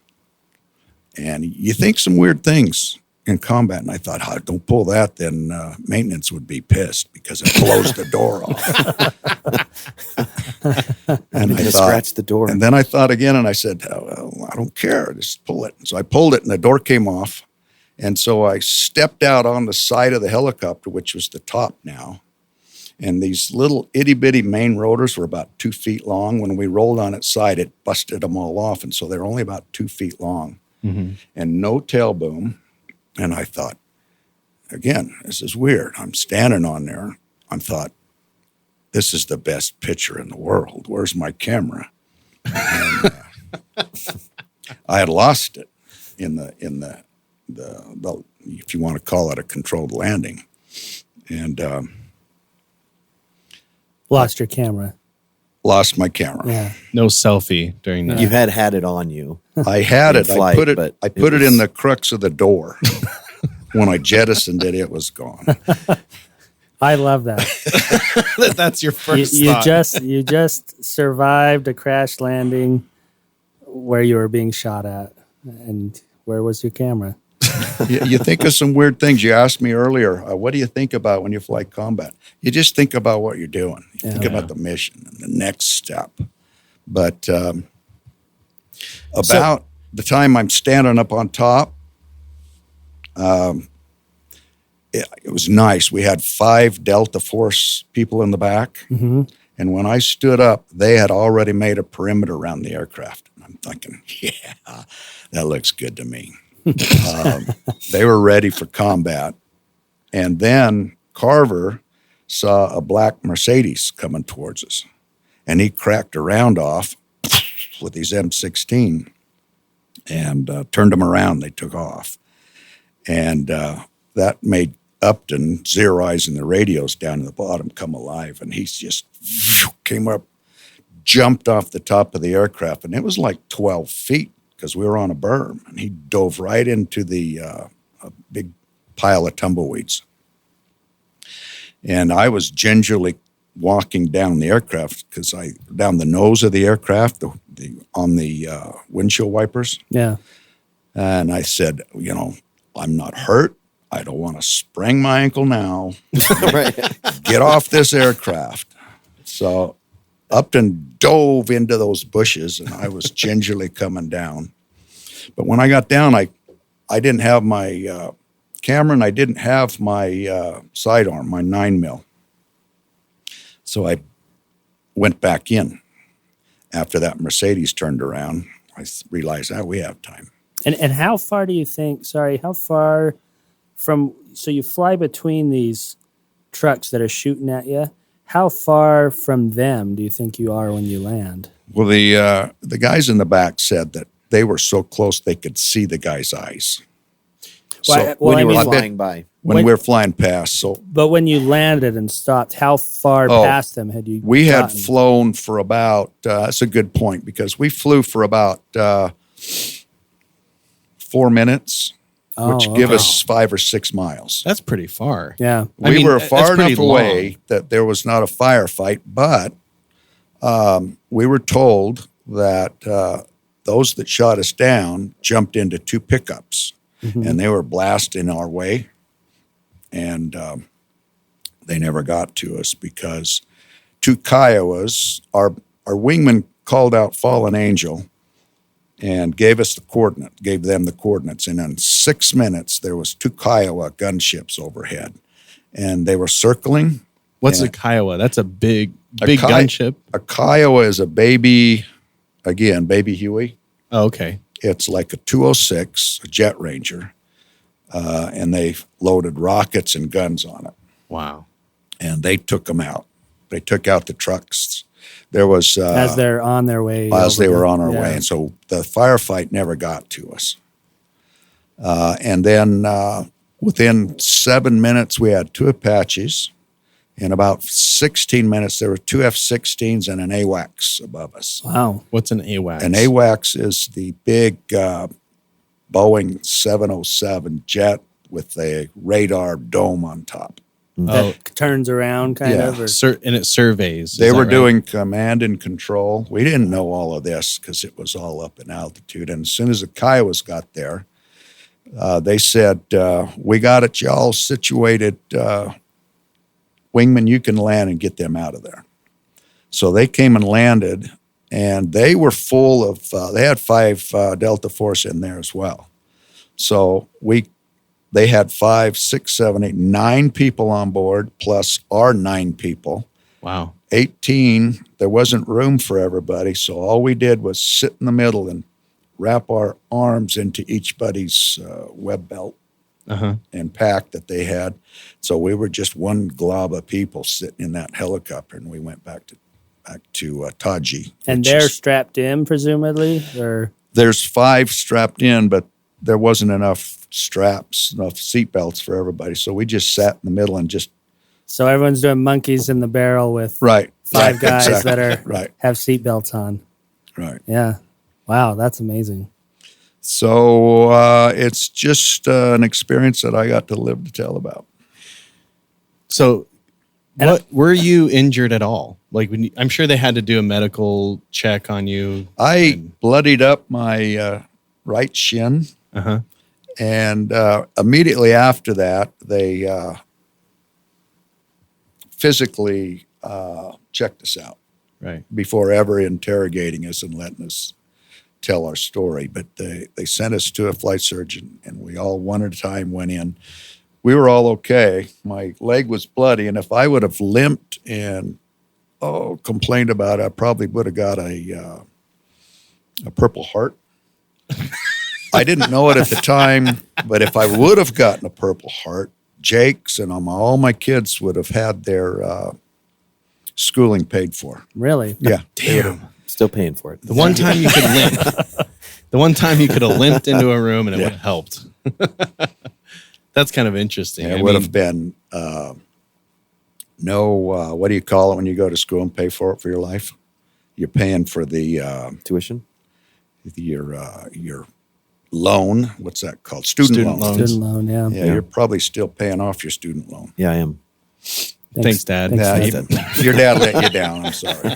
And you think some weird things in combat, and I thought, oh, don't pull that, then maintenance would be pissed because it blows the door off. And I thought, scratch the door. And then I thought again, and I said, oh, well, I don't care, just pull it. So I pulled it, and the door came off. And so I stepped out on the side of the helicopter, which was the top now. And these little itty-bitty main rotors were about 2 feet long. When we rolled on its side, it busted them all off. And so they're only about 2 feet long. Mm-hmm. And no tail boom. And I thought, again, this is weird. I'm standing on there. I thought, this is the best picture in the world. Where's my camera? And, I had lost it in the if you want to call it a controlled landing. And Lost your camera. lost my camera. Yeah. No selfie during that. You had it on you. I had In it. flight, but I it put it was- in the crux of the door. When I jettisoned it, it was gone. I love that. That's your first you thought. you just survived a crash landing where you were being shot at. And where was your camera? You think of some weird things. You asked me earlier, what do you think about when you fly combat? You just think about what you're doing. You think about the mission and the next step. But about the time I'm standing up on top, it was nice. We had 5 Delta Force people in the back. Mm-hmm. And when I stood up, they had already made a perimeter around the aircraft. And I'm thinking, yeah, that looks good to me. They were ready for combat. And then Carver saw a black Mercedes coming towards us. And he cracked a round off with his M16 and turned them around. They took off. And that made Upton, zeroizing the radios down in the bottom, come alive. And he just came up, jumped off the top of the aircraft. And it was like 12 feet because we were on a berm. And he dove right into the a big pile of tumbleweeds. And I was gingerly walking down the aircraft down the nose of the aircraft. on the windshield wipers. Yeah. And I said, I'm not hurt. I don't want to sprain my ankle now. Right. Get off this aircraft. So Upton dove into those bushes, and I was gingerly coming down. But when I got down, I didn't have my camera, and I didn't have my sidearm, my 9mm. So I went back in. After that Mercedes turned around, I realized, we have time. And how far do you think, how far from, so you fly between these trucks that are shooting at you, how far from them do you think you are when you land? Well, the guys in the back said that they were so close they could see the guy's eyes. Well, When you were I mean, flying by. When we were flying past, so but when you landed and stopped, how far past them had you we had gotten? flown for about, that's a good point, because we flew for about 4 minutes, which give us 5 or 6 miles. That's pretty far. Yeah. We were far that's enough pretty away long. that there was not a firefight, but we were told that those that shot us down jumped into 2 pickups, and they were blasting our way, and they never got to us because 2 Kiowas, our wingman called out Fallen Angel and gave them the coordinates. And in 6 minutes, there was 2 Kiowa gunships overhead, and they were circling. What's Yeah. a Kiowa? That's a big A gunship. A Kiowa is a baby Huey. Oh, okay. It's like a 206, a Jet Ranger, and they loaded rockets and guns on it, Wow. and they took them out. They took out the trucks. There was As they're on their way. as they over were the- on our yeah. way, and so the firefight never got to us. And then within 7 minutes, we had 2 Apaches. In about 16 minutes, there were 2 F-16s and an AWACS above us. Wow. What's an AWACS? An AWACS is the big Boeing 707 jet with a radar dome on top. That turns around kind Yeah. of. Or, And it surveys. They Is that were right? doing command and control. We didn't know all of this because it was all up in altitude. And as soon as the Kiowas got there, they said, we got it y'all situated. Wingman, you can land and get them out of there. So they came and landed, and they were full of, they had 5 Delta Force in there as well. So they had 5, 6, 7, 8, 9 people on board, plus our 9 people. Wow. 18, there wasn't room for everybody, so all we did was sit in the middle and wrap our arms into each buddy's web belt and pack that they had. So we were just one glob of people sitting in that helicopter, and we went back to Taji. and they're strapped in, presumably? Or There's 5 strapped in, but there wasn't enough straps, enough seatbelts for everybody. So we just sat in the middle and just so everyone's doing monkeys in the barrel with 5 guys exactly. that are right. have seatbelts on. Right. Yeah. Wow, that's amazing. So it's just an experience that I got to live to tell about. So, were you injured at all? Like, I'm sure they had to do a medical check on you. I bloodied up my right shin, and immediately after that, they physically checked us out Right. before ever interrogating us and letting us tell our story. But they sent us to a flight surgeon, and we all one at a time went in. We were all okay. My leg was bloody, and if I would have limped and complained about it, I probably would have got a Purple Heart. I didn't know it at the time, but if I would have gotten a Purple Heart, Jake's and all my kids would have had their schooling paid for. Really? Yeah. Damn. Still paying for it. The one time you could limp. The one time you could have limped into a room and it would have helped. That's kind of interesting. It would have been what do you call it when you go to school and pay for it for your life? You're paying for the Tuition? your loan. What's that called? Student loan. loans. Student loan, yeah. Yeah, you're probably still paying off your student loan. Yeah, I am. Thanks, Dad. Thanks, Yeah, Dad. your dad let you down. I'm sorry.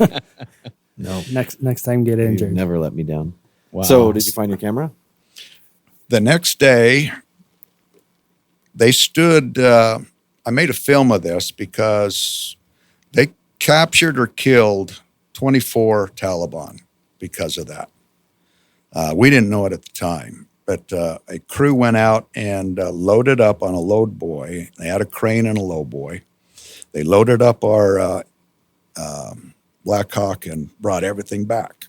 No, Next time, get you injured. never let me down. Wow. So, did you find your camera? The next day, they stood. I made a film of this because they captured or killed 24 Taliban because of that. We didn't know it at the time, but a crew went out and loaded up on a load boy. They had a crane and a load boy. They loaded up our Black Hawk and brought everything back,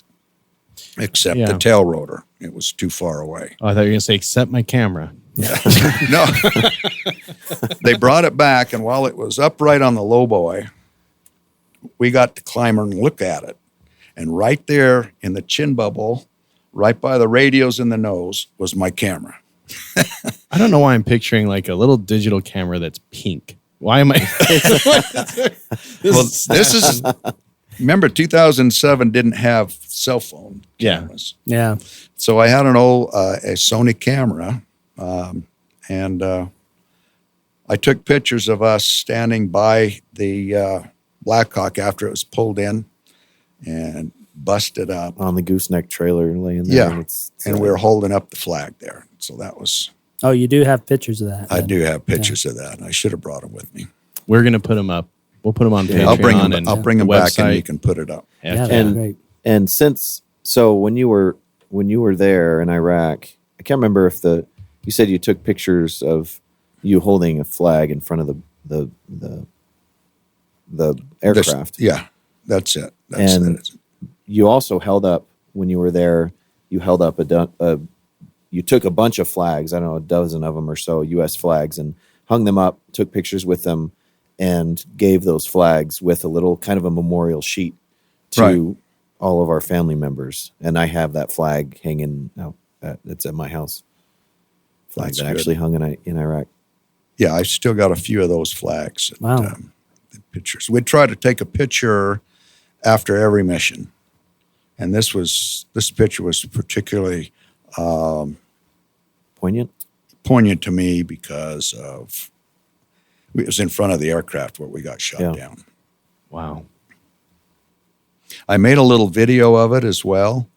except the tail rotor. It was too far away. Oh, I thought you were going to say, except my camera. No, they brought it back, and while it was upright on the low boy, we got to climb and look at it. And right there in the chin bubble, right by the radios in the nose, was my camera. I don't know why I'm picturing like a little digital camera that's pink. Why am I? This is remember 2007 didn't have cell phone cameras. Yeah. So I had an old a Sony camera, and I took pictures of us standing by the Blackhawk after it was pulled in and busted up. On the gooseneck trailer laying there. Yeah, And, and we were holding up the flag there. So that was, Oh, you do have pictures of that. I then. do have pictures of that, and I should have brought them with me. We're going to put them up. We'll put them on Patreon. I'll bring them. and I'll bring the them back, and website. you can put it up. Yeah, Heck that's And- great. And so when you were there in Iraq, I can't remember if you said you took pictures of you holding a flag in front of the aircraft. Yeah, that's it. That's And it. You also held up when you were there. You held up you took a bunch of flags. I don't know, a dozen of them or so, U.S. flags, and hung them up. Took pictures with them, and gave those flags with a little kind of a memorial sheet to Right. all of our family members. And I have that flag hanging out. It's at my house. Flag That's that good. actually hung in Iraq. Yeah, I still got a few of those flags. And, Wow. the pictures. We'd try to take a picture after every mission, and this picture was particularly Poignant. poignant to me because it was in front of the aircraft where we got shot Yeah. down. Wow. I made a little video of it as well.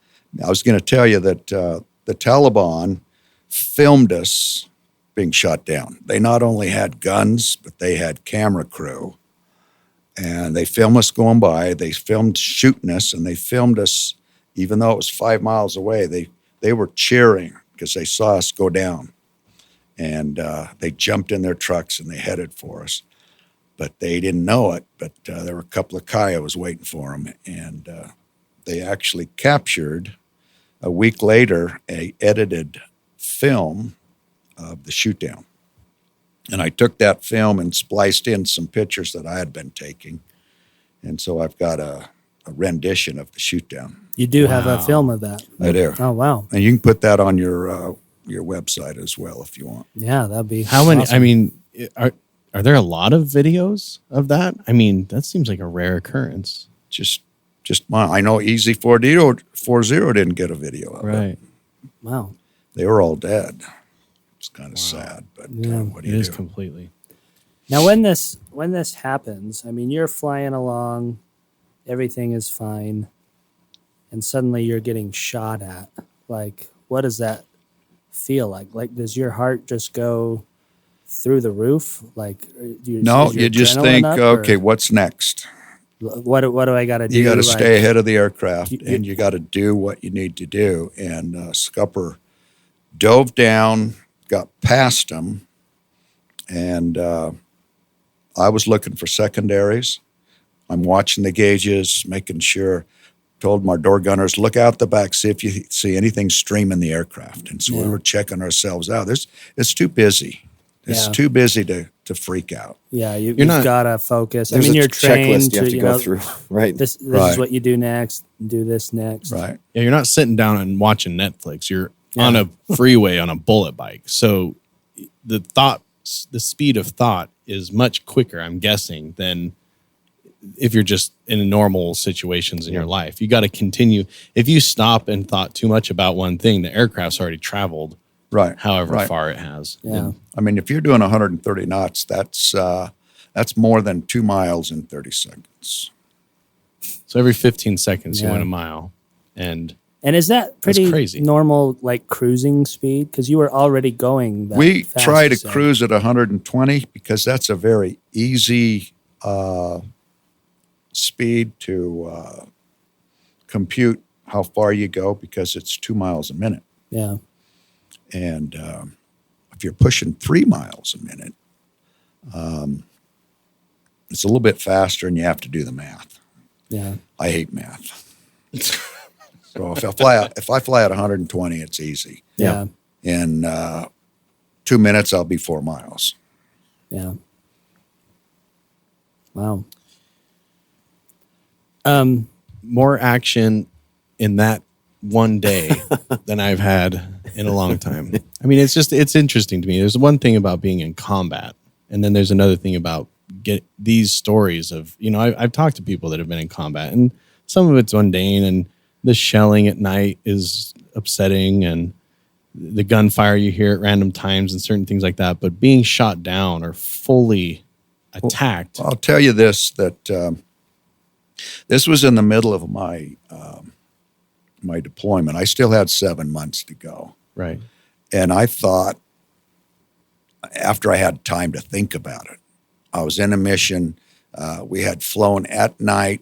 I was going to tell you that the Taliban filmed us being shot down. They not only had guns, but they had camera crew. And they filmed us going by. They filmed shooting us, and they filmed us, even though it was 5 miles away. They were cheering because they saw us go down. And they jumped in their trucks, and they headed for us. But they didn't know it, but there were a couple of Kiowas waiting for them. And they actually captured, a week later, a edited film of the shoot down. And I took that film and spliced in some pictures that I had been taking. And so I've got a rendition of the shoot down. You do have a Wow. film of that. I do. Oh, wow. And you can put that on your website as well if you want. Yeah, that'd be How many? awesome. I mean, are there a lot of videos of that? I mean, that seems like a rare occurrence. Just mine. I know Easy 40 didn't get a video of it. Right. Wow. They were all dead. It's kind of sad, but Yeah. what do It you is do? completely. Now, when this happens, I mean, you're flying along, everything is fine, and suddenly you're getting shot at. Like, what does that feel like? Like, does your heart just go through the roof? Like, No, is your you just adrenaline think, up, or okay, what's next? what do I got to do? You got to Like, stay ahead of the aircraft, You- and you got to do what you need to do. And Scupper dove down, got past him, and I was looking for secondaries. I'm watching the gauges, making sure. Told my door gunners, look out the back, see if you see anything streaming the aircraft. And so we Yeah. were checking ourselves out. It's too busy. It's Yeah. too busy to freak out. Yeah, you've not- got to focus. I There's mean, a you're trained checklist you have to you go know, through, right? This Right. is what you do next. Do this next. Right. Yeah, you're not sitting down and watching Netflix. You're Yeah. on a freeway on a bullet bike. So the speed of thought is much quicker, I'm guessing, than if you're just in normal situations in your life. You got to continue. If you stop and thought too much about one thing, the aircraft's already traveled Right. however right. far it has. Yeah. I mean, if you're doing 130 knots, that's more than 2 miles in 30 seconds. So every 15 seconds you Yeah. went a mile. And And is that pretty crazy. normal, like cruising speed? Because you were already going that We fast, try you to said. cruise at 120 because that's a very easy speed to compute how far you go because it's 2 miles a minute. Yeah. And if you're pushing 3 miles a minute, it's a little bit faster and you have to do the math. Yeah. I hate math. So if I fly at 120, it's easy. Yeah. In 2 minutes, I'll be 4 miles. Yeah. Wow. more action in that one day than I've had in a long time. I mean, it's interesting to me. There's one thing about being in combat, and then there's another thing about get these stories of, I've talked to people that have been in combat, and some of it's mundane, and the shelling at night is upsetting, and the gunfire you hear at random times and certain things like that. But being shot down or fully attacked. I'll tell you this, that this was in the middle of my my deployment. I still had 7 months to go. Right. And I thought, after I had time to think about it, I was in a mission. We had flown at night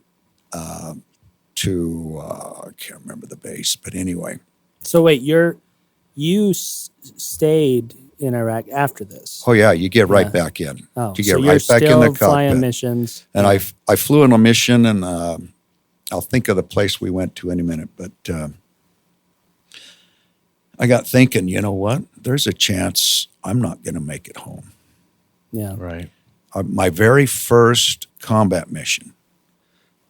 to, I can't remember the base, but anyway. So wait, you stayed in Iraq after this? Oh, yeah, you get right Yeah. back in. Oh, You get so right you're back in still the flying cockpit. missions. And I flew on a mission, and I'll think of the place we went to in a minute. But I got thinking, you know what? There's a chance I'm not going to make it home. Yeah. Right. My very first combat mission,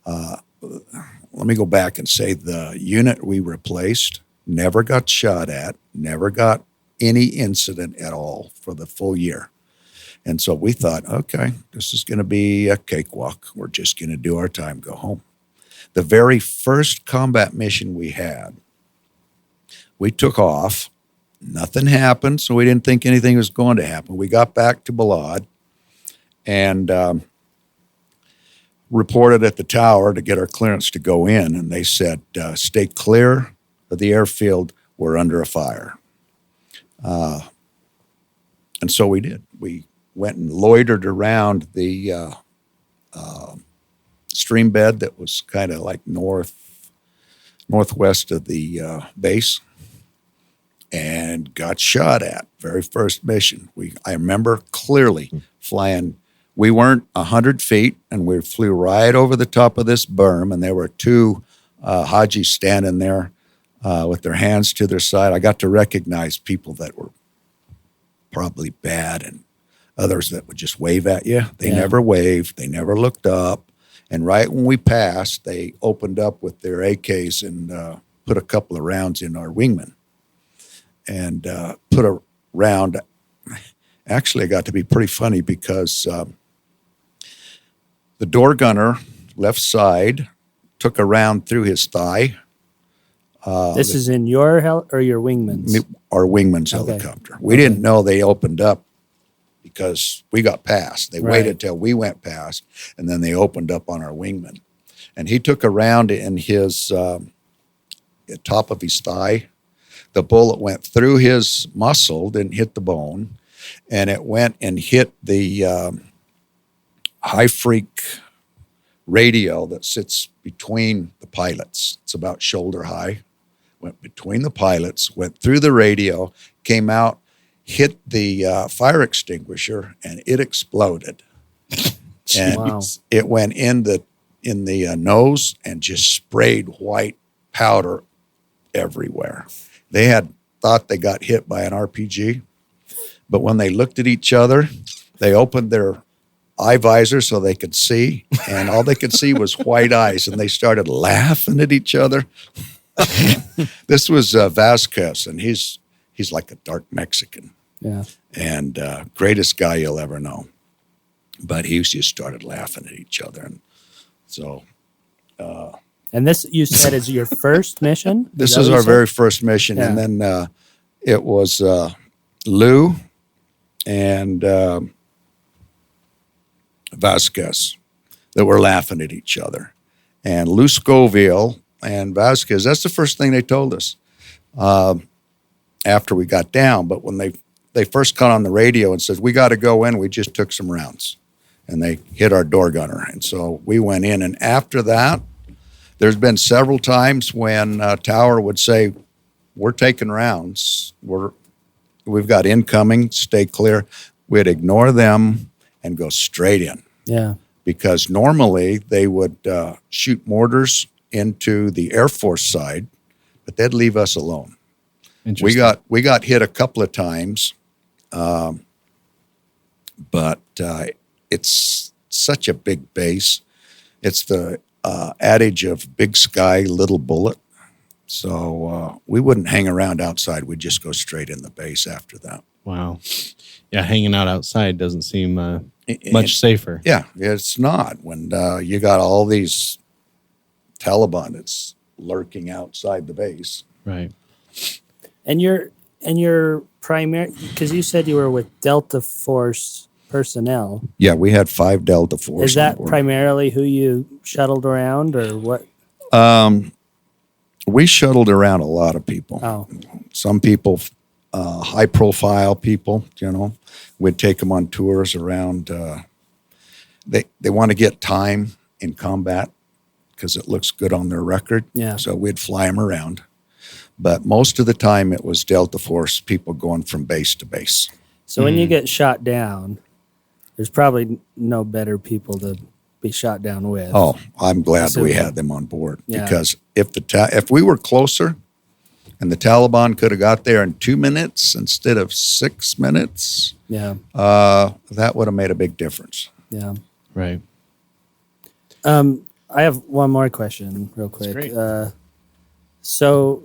let me go back and say the unit we replaced never got shot at, never got any incident at all for the full year. And so we thought, okay, this is going to be a cakewalk. We're just going to do our time, go home. The very first combat mission we had, we took off. Nothing happened, so we didn't think anything was going to happen. We got back to Balad and reported at the tower to get our clearance to go in, and they said, stay clear of the airfield. We're under a fire. And so we did. We went and loitered around the stream bed that was kind of like northwest of the base, and got shot at. Very first mission. I remember clearly flying. We weren't 100 feet, and we flew right over the top of this berm, and there were two Hajis standing there with their hands to their side. I got to recognize people that were probably bad and others that would just wave at you. They never waved. They never looked up. And right when we passed, they opened up with their AKs and put a couple of rounds in our wingman. And put a round. Actually, it got to be pretty funny because the door gunner, left side, took a round through his thigh. This is in your or your wingman's? Our wingman's helicopter. We didn't know they opened up because we got past. They waited till we went past, and then they opened up on our wingman. And he took a round in his top of his thigh. The bullet went through his muscle, didn't hit the bone, and it went and hit the high freak radio that sits between the pilots. It's about shoulder high. Went between the pilots, went through the radio, came out, hit the fire extinguisher, and it exploded. And it went in the nose and just sprayed white powder everywhere. They had thought they got hit by an RPG, but when they looked at each other, they opened their eye visor so they could see, and all they could see was white eyes, and they started laughing at each other. This was Vasquez, and he's like a dark Mexican. Yeah. And greatest guy you'll ever know. But he just started laughing at each other. And so... and this, you said, is your first mission? This is our very first mission. Yeah. And then it was Lou and Vasquez that were laughing at each other. and Lou Scoville and Vasquez. That's the first thing they told us after we got down. But when they first got on the radio and said, we got to go in, we just took some rounds. And they hit our door gunner. And so we went in. And after that, there's been several times when Tower would say, we're taking rounds. We've got incoming, stay clear. We'd ignore them and go straight in. Yeah. Because normally they would shoot mortars into the Air Force side, but they'd leave us alone. We got hit a couple of times, but it's such a big base. It's the adage of big sky, little bullet. So we wouldn't hang around outside. We'd just go straight in the base after that. Wow. Yeah, hanging out outside doesn't seem much safer. Yeah, it's not. When you got all these Taliban that's lurking outside the base. Right. And you're primary, because you said you were with Delta Force personnel. Yeah, we had 5 Delta Force. Is that on board. primarily who you shuttled around, or what? We shuttled around a lot of people. Oh, Some people, high-profile people, we'd take them on tours around. They want to get time in combat because it looks good on their record. Yeah. So we'd fly them around. But most of the time it was Delta Force people going from base to base. so when you get shot down, there's probably no better people to be shot down with. Oh, I'm glad So- we had them on board Yeah. because if we were closer and the Taliban could have got there in 2 minutes instead of 6 minutes, Yeah, that would have made a big difference. yeah. Right. I have one more question, real quick. great. So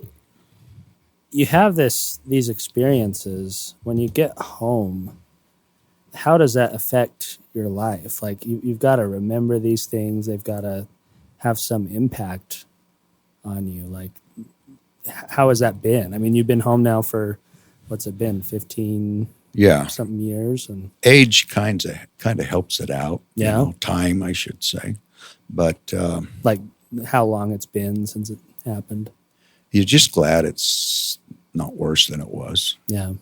you have these experiences. When you get home, how does that affect your life? Like you've got to remember these things. They've got to have some impact on you. Like, how has that been? I mean, you've been home now for, what's it been, 15 Yeah. something years? And Age kind of helps it out. Yeah. Time, I should say. But like how long it's been since it happened? you're just glad it's not worse than it was. Yeah.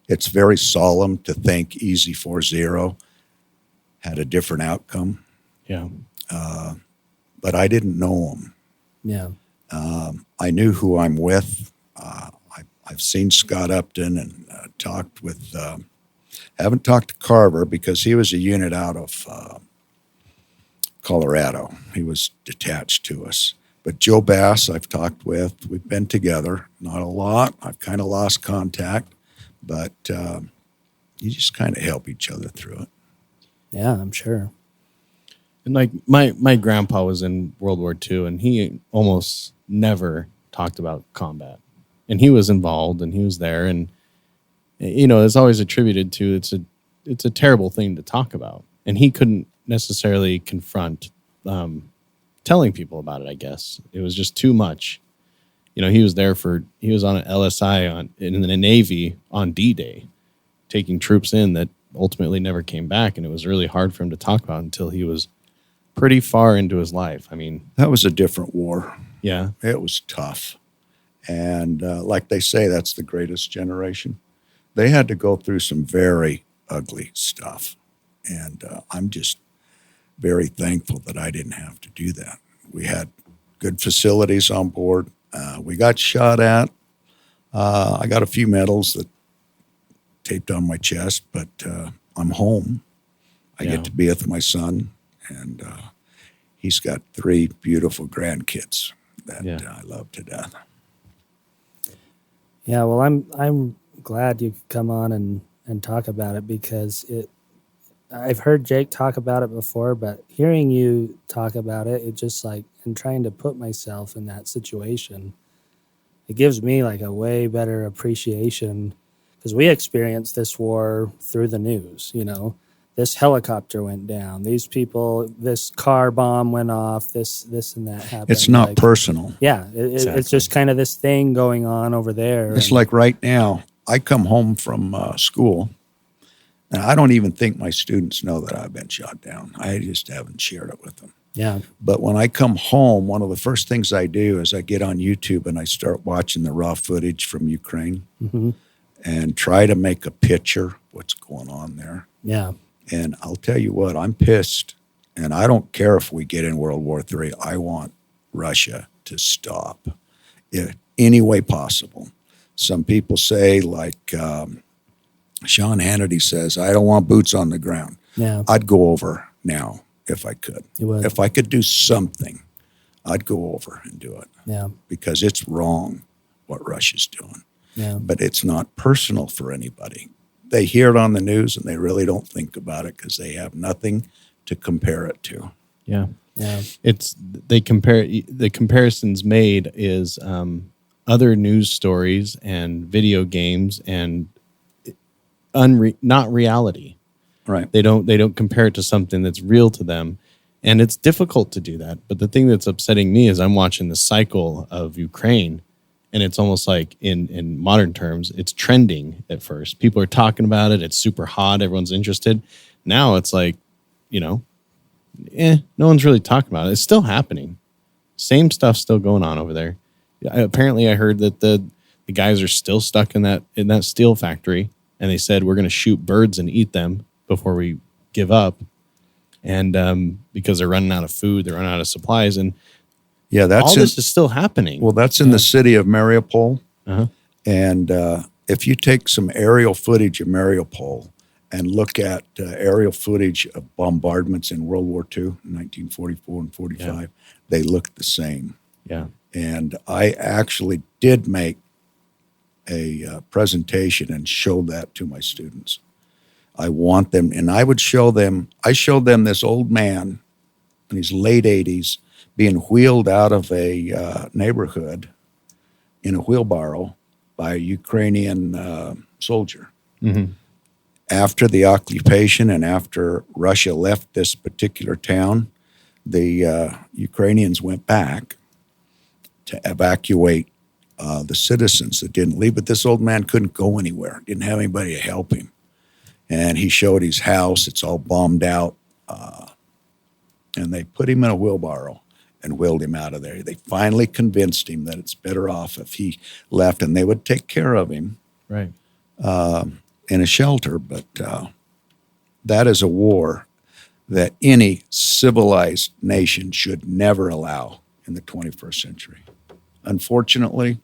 It's very solemn to think Easy 40 had a different outcome, Yeah. but I didn't know him. Yeah. I knew who I'm with. I've seen Scott Upton and talked with, haven't talked to Carver because he was a unit out of Colorado. He was detached to us. But Joe Bass, I've talked with. We've been together, not a lot. I've kind of lost contact, but you just kind of help each other through it. Yeah, I'm sure. And like my grandpa was in World War II, and he almost never talked about combat. And he was involved, and he was there, and it's always attributed to it's a terrible thing to talk about, and he couldn't necessarily confront telling people about it. I guess it was just too much. He was on an LSI in the Navy on D-Day, taking troops in that ultimately never came back, and it was really hard for him to talk about until he was pretty far into his life. I mean, That was a different war. yeah, It was tough. And like they say, that's the greatest generation. They had to go through some very ugly stuff. And I'm just very thankful that I didn't have to do that. We had good facilities on board. We got shot at. I got a few medals that taped on my chest, but I'm home. I Yeah. get to be with my son, and he's got 3 beautiful grandkids that I love to death. Yeah, well, I'm glad you could come on and talk about it because I've heard Jake talk about it before, but hearing you talk about it, it just like, and trying to put myself in that situation, it gives me like a way better appreciation because we experienced this war through the news, this helicopter went down, these people, this car bomb went off, this and that happened. It's not like, personal. Yeah, it's just kind of this thing going on over there. It's and- like right now, I come home from school, and I don't even think my students know that I've been shot down. I just haven't shared it with them. Yeah. But when I come home, one of the first things I do is I get on YouTube and I start watching the raw footage from Ukraine and try to make a picture of what's going on there. Yeah. And I'll tell you what, I'm pissed. And I don't care if we get in World War III. I want Russia to stop in any way possible. Some people say, like Sean Hannity says, I don't want boots on the ground. Yeah. I'd go over now if I could. You would. If I could do something, I'd go over and do it. Yeah. Because it's wrong what Russia's doing. Yeah. But it's not personal for anybody. They hear it on the news and they really don't think about it because they have nothing to compare it to. Yeah. Yeah. It's the comparisons made is other news stories and video games and not reality. Right. They don't compare it to something that's real to them. And it's difficult to do that. But the thing that's upsetting me is I'm watching the cycle of Ukraine, and it's almost like in modern terms, it's trending at first. People are talking about it. It's super hot. Everyone's interested. Now it's like, no one's really talking about it. It's still happening. Same stuff still going on over there. Apparently, I heard that the guys are still stuck in that steel factory, and they said we're going to shoot birds and eat them before we give up. And because they're running out of food, they're running out of supplies, and that's this is still happening. Well, that's in the city of Mariupol. Uh-huh. And if you take some aerial footage of Mariupol and look at aerial footage of bombardments in World War II, 1944 and 45, they look the same. Yeah. And I actually did make a presentation and show that to my students. I want them, and I showed them this old man in his late 80s being wheeled out of a neighborhood in a wheelbarrow by a Ukrainian soldier. Mm-hmm. After the occupation and after Russia left this particular town, the Ukrainians went back to evacuate the citizens that didn't leave. But this old man couldn't go anywhere, didn't have anybody to help him. And he showed his house. It's all bombed out. And they put him in a wheelbarrow and wheeled him out of there. They finally convinced him that it's better off if he left, and they would take care of him Right. in a shelter. But that is a war that any civilized nation should never allow in the 21st century. Unfortunately,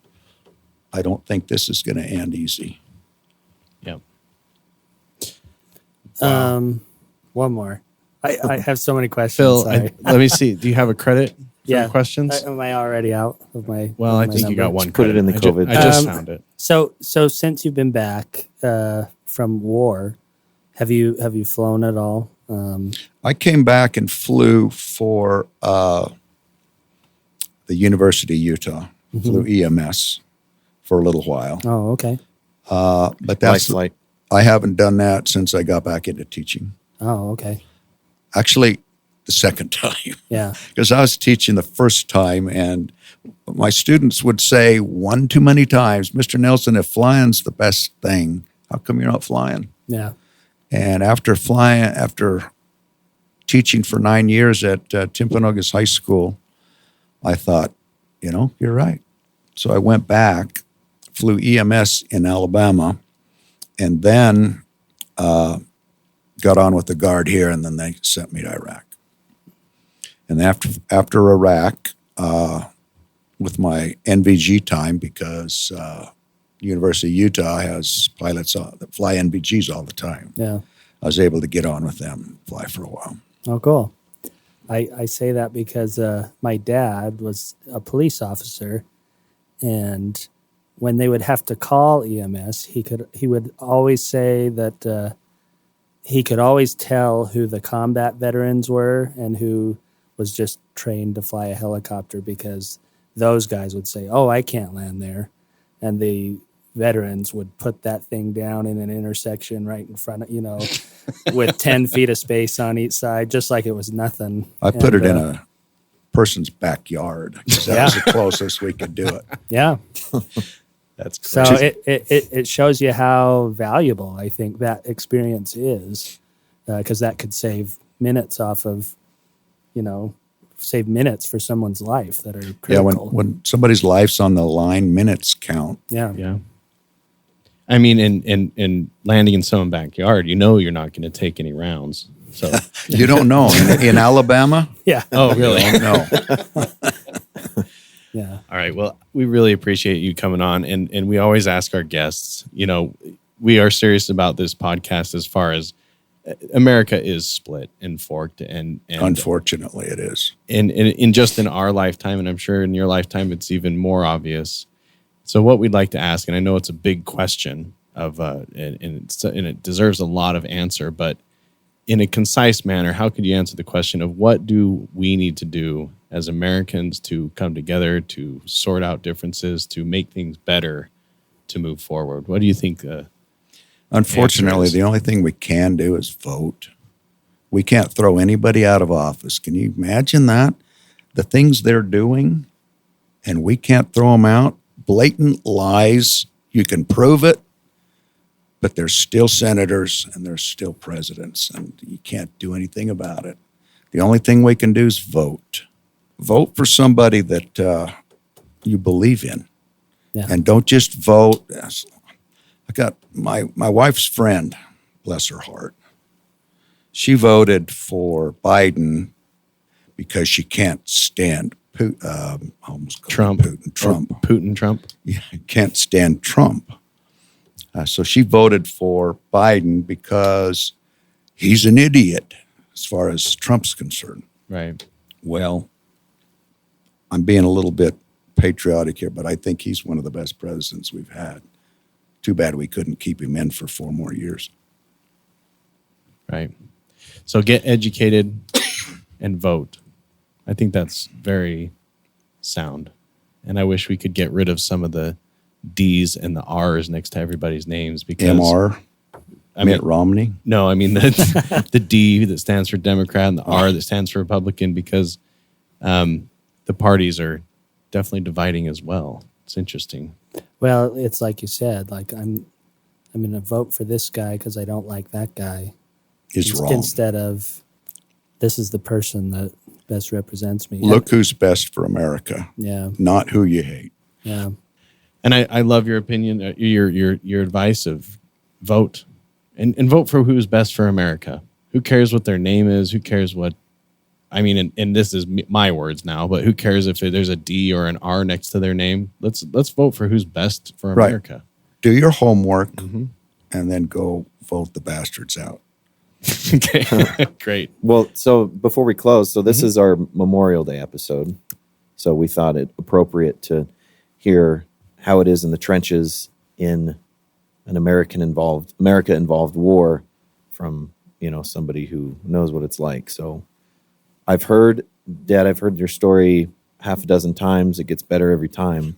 I don't think this is going to end easy. Yeah. One more. I have so many questions. Phil, Sorry. let me see. Do you have a credit for questions? Am I already out of my? Well, of I my think you number? got one. Put it in the credit. COVID. I just found it. So since you've been back from war, have you flown at all? I came back and flew for the University of Utah, flew EMS for a little while. Oh, okay. But that's Flight. I haven't done that since I got back into teaching. Oh, okay. Actually, the second time. Yeah. Because I was teaching the first time, and my students would say one too many times, Mr. Nelson, if flying's the best thing, how come you're not flying? Yeah. And after teaching for 9 years at Timpanogos High School, I thought, you're right. So I went back, flew EMS in Alabama, and then got on with the Guard here, and then they sent me to Iraq. And after Iraq, with my NVG time, because University of Utah has pilots that fly NVGs all the time. Yeah. I was able to get on with them, fly for a while. Oh, cool. I say that because my dad was a police officer, and when they would have to call EMS, he would always say that he could always tell who the combat veterans were and who was just trained to fly a helicopter, because those guys would say, "Oh, I can't land there," and the veterans would put that thing down in an intersection right in front of, with 10 feet of space on each side, just like it was nothing. I put it in a person's backyard because that was the closest we could do it. Yeah. That's So crazy. it shows you how valuable I think that experience is, because that could save minutes off of, save minutes for someone's life that are Yeah, critical. when somebody's life's on the line, minutes count. Yeah. Yeah. I mean, in landing in someone's backyard, you're not going to take any rounds. So, You don't know. In Alabama, Yeah. oh, really? you don't know. Yeah. All right. Well, we really appreciate you coming on. And we always ask our guests, we are serious about this podcast as far as America is split and forked. And Unfortunately, it is. in just in our lifetime, and I'm sure in your lifetime, it's even more obvious. So what we'd like to ask, and I know it's a big question and it deserves a lot of answer, but in a concise manner, how could you answer the question of what do we need to do as Americans to come together, to sort out differences, to make things better, to move forward? What do you think? Unfortunately, answer is? the only thing we can do is vote. We can't throw anybody out of office. Can you imagine that? The things they're doing, and we can't throw them out. Blatant lies. You can prove it, but there's still senators and there's still presidents, and you can't do anything about it. The only thing we can do is vote. Vote for somebody that you believe in. Yeah. And don't just vote. I got my wife's friend, bless her heart. She voted for Biden because she can't stand Putin. Trump. Trump. Yeah, can't stand Trump. So she voted for Biden because he's an idiot as far as Trump's concerned. Right. Well, I'm being a little bit patriotic here, but I think he's one of the best presidents we've had. Too bad we couldn't keep him in for 4 more years. Right. So get educated and vote. I think that's very sound. And I wish we could get rid of some of the D's and the R's next to everybody's names because MR, Mitt Romney. No, I mean the D that stands for Democrat and the R that stands for Republican because the parties are definitely dividing as well. It's interesting. Well, it's like you said, like I'm going to vote for this guy because I don't like that guy. Is wrong. Instead of this is the person that best represents me. Look who's best for America, Yeah. not who you hate. Yeah. And I love your opinion, your advice of vote and vote for who's best for America. Who cares what their name is? Who cares what? I mean, and this is my words now, but who cares if there's a D or an R next to their name? Let's vote for who's best for America. Right. Do your homework and then go vote the bastards out. Okay, great. Well, so before we close, so this is our Memorial Day episode. So we thought it appropriate to hear how it is in the trenches in an America involved war from, somebody who knows what it's like. So I've heard your story half a dozen times. It gets better every time.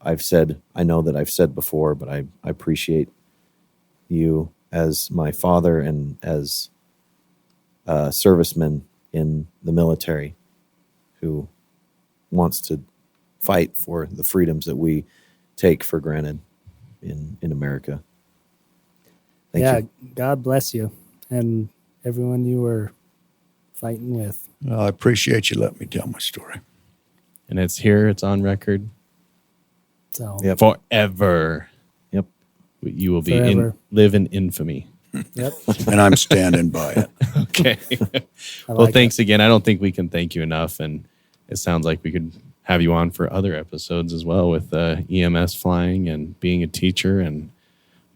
I've said, I know that I've said before, but I appreciate you as my father and as a serviceman in the military who wants to fight for the freedoms that we take for granted in America. Thank you. God bless you and everyone you were fighting with. Well, I appreciate you letting me tell my story. And it's here. It's on record. So Yep. Forever. Yep. You will Forever. live in infamy. Yep. And I'm standing by it. Okay. I Well, like thanks again. I don't think we can thank you enough. And it sounds like we could have you on for other episodes as well with EMS flying and being a teacher. And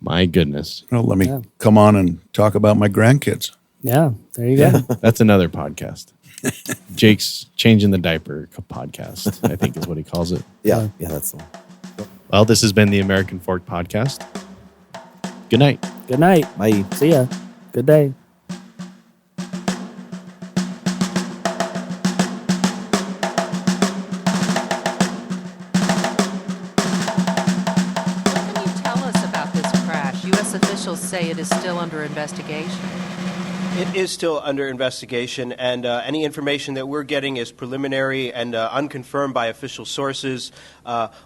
my goodness, Well, let me Yeah. come on and talk about my grandkids. Yeah, there you go. that's another podcast. Jake's Changing the Diaper podcast, I think is what he calls it. Yeah, that's the one. Well, this has been the American Fork Podcast. Good night. Good night. Bye. See ya. Good day. What can you tell us about this crash? U.S. officials say it is still under investigation. It is still under investigation, and any information that we're getting is preliminary and unconfirmed by official sources.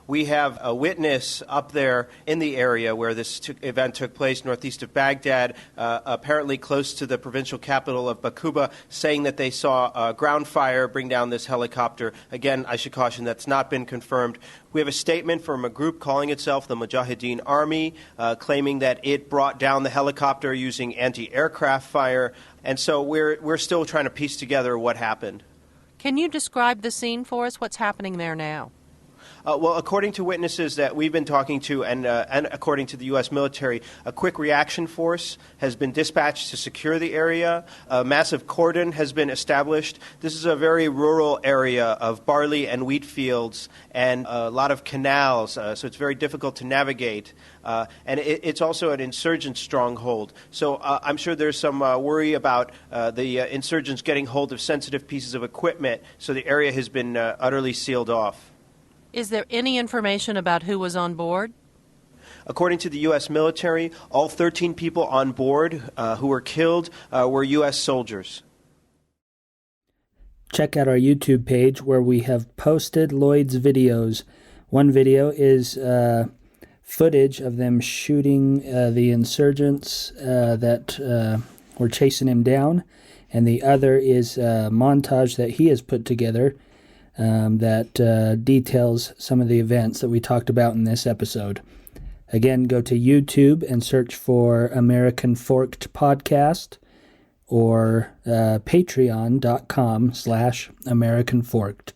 We have a witness up there in the area where this event took place, northeast of Baghdad, apparently close to the provincial capital of Bakuba, saying that they saw ground fire bring down this helicopter. Again, I should caution that's not been confirmed. We have a statement from a group calling itself the Mujahideen Army, claiming that it brought down the helicopter using anti-aircraft fire. And so we're still trying to piece together what happened. Can you describe the scene for us? What's happening there now? Well, according to witnesses that we've been talking to and according to the U.S. military, a quick reaction force has been dispatched to secure the area. A massive cordon has been established. This is a very rural area of barley and wheat fields and a lot of canals, so it's very difficult to navigate. And it's also an insurgent stronghold. So I'm sure there's some worry about the insurgents getting hold of sensitive pieces of equipment, so the area has been utterly sealed off. Is there any information about who was on board? According to the U.S. military, all 13 people on board who were killed were U.S. soldiers. Check out our YouTube page where we have posted Lloyd's videos. One video is footage of them shooting the insurgents that were chasing him down, and the other is a montage that he has put together that details some of the events that we talked about in this episode. Again, go to YouTube and search for American Forked Podcast or patreon.com/American Forked.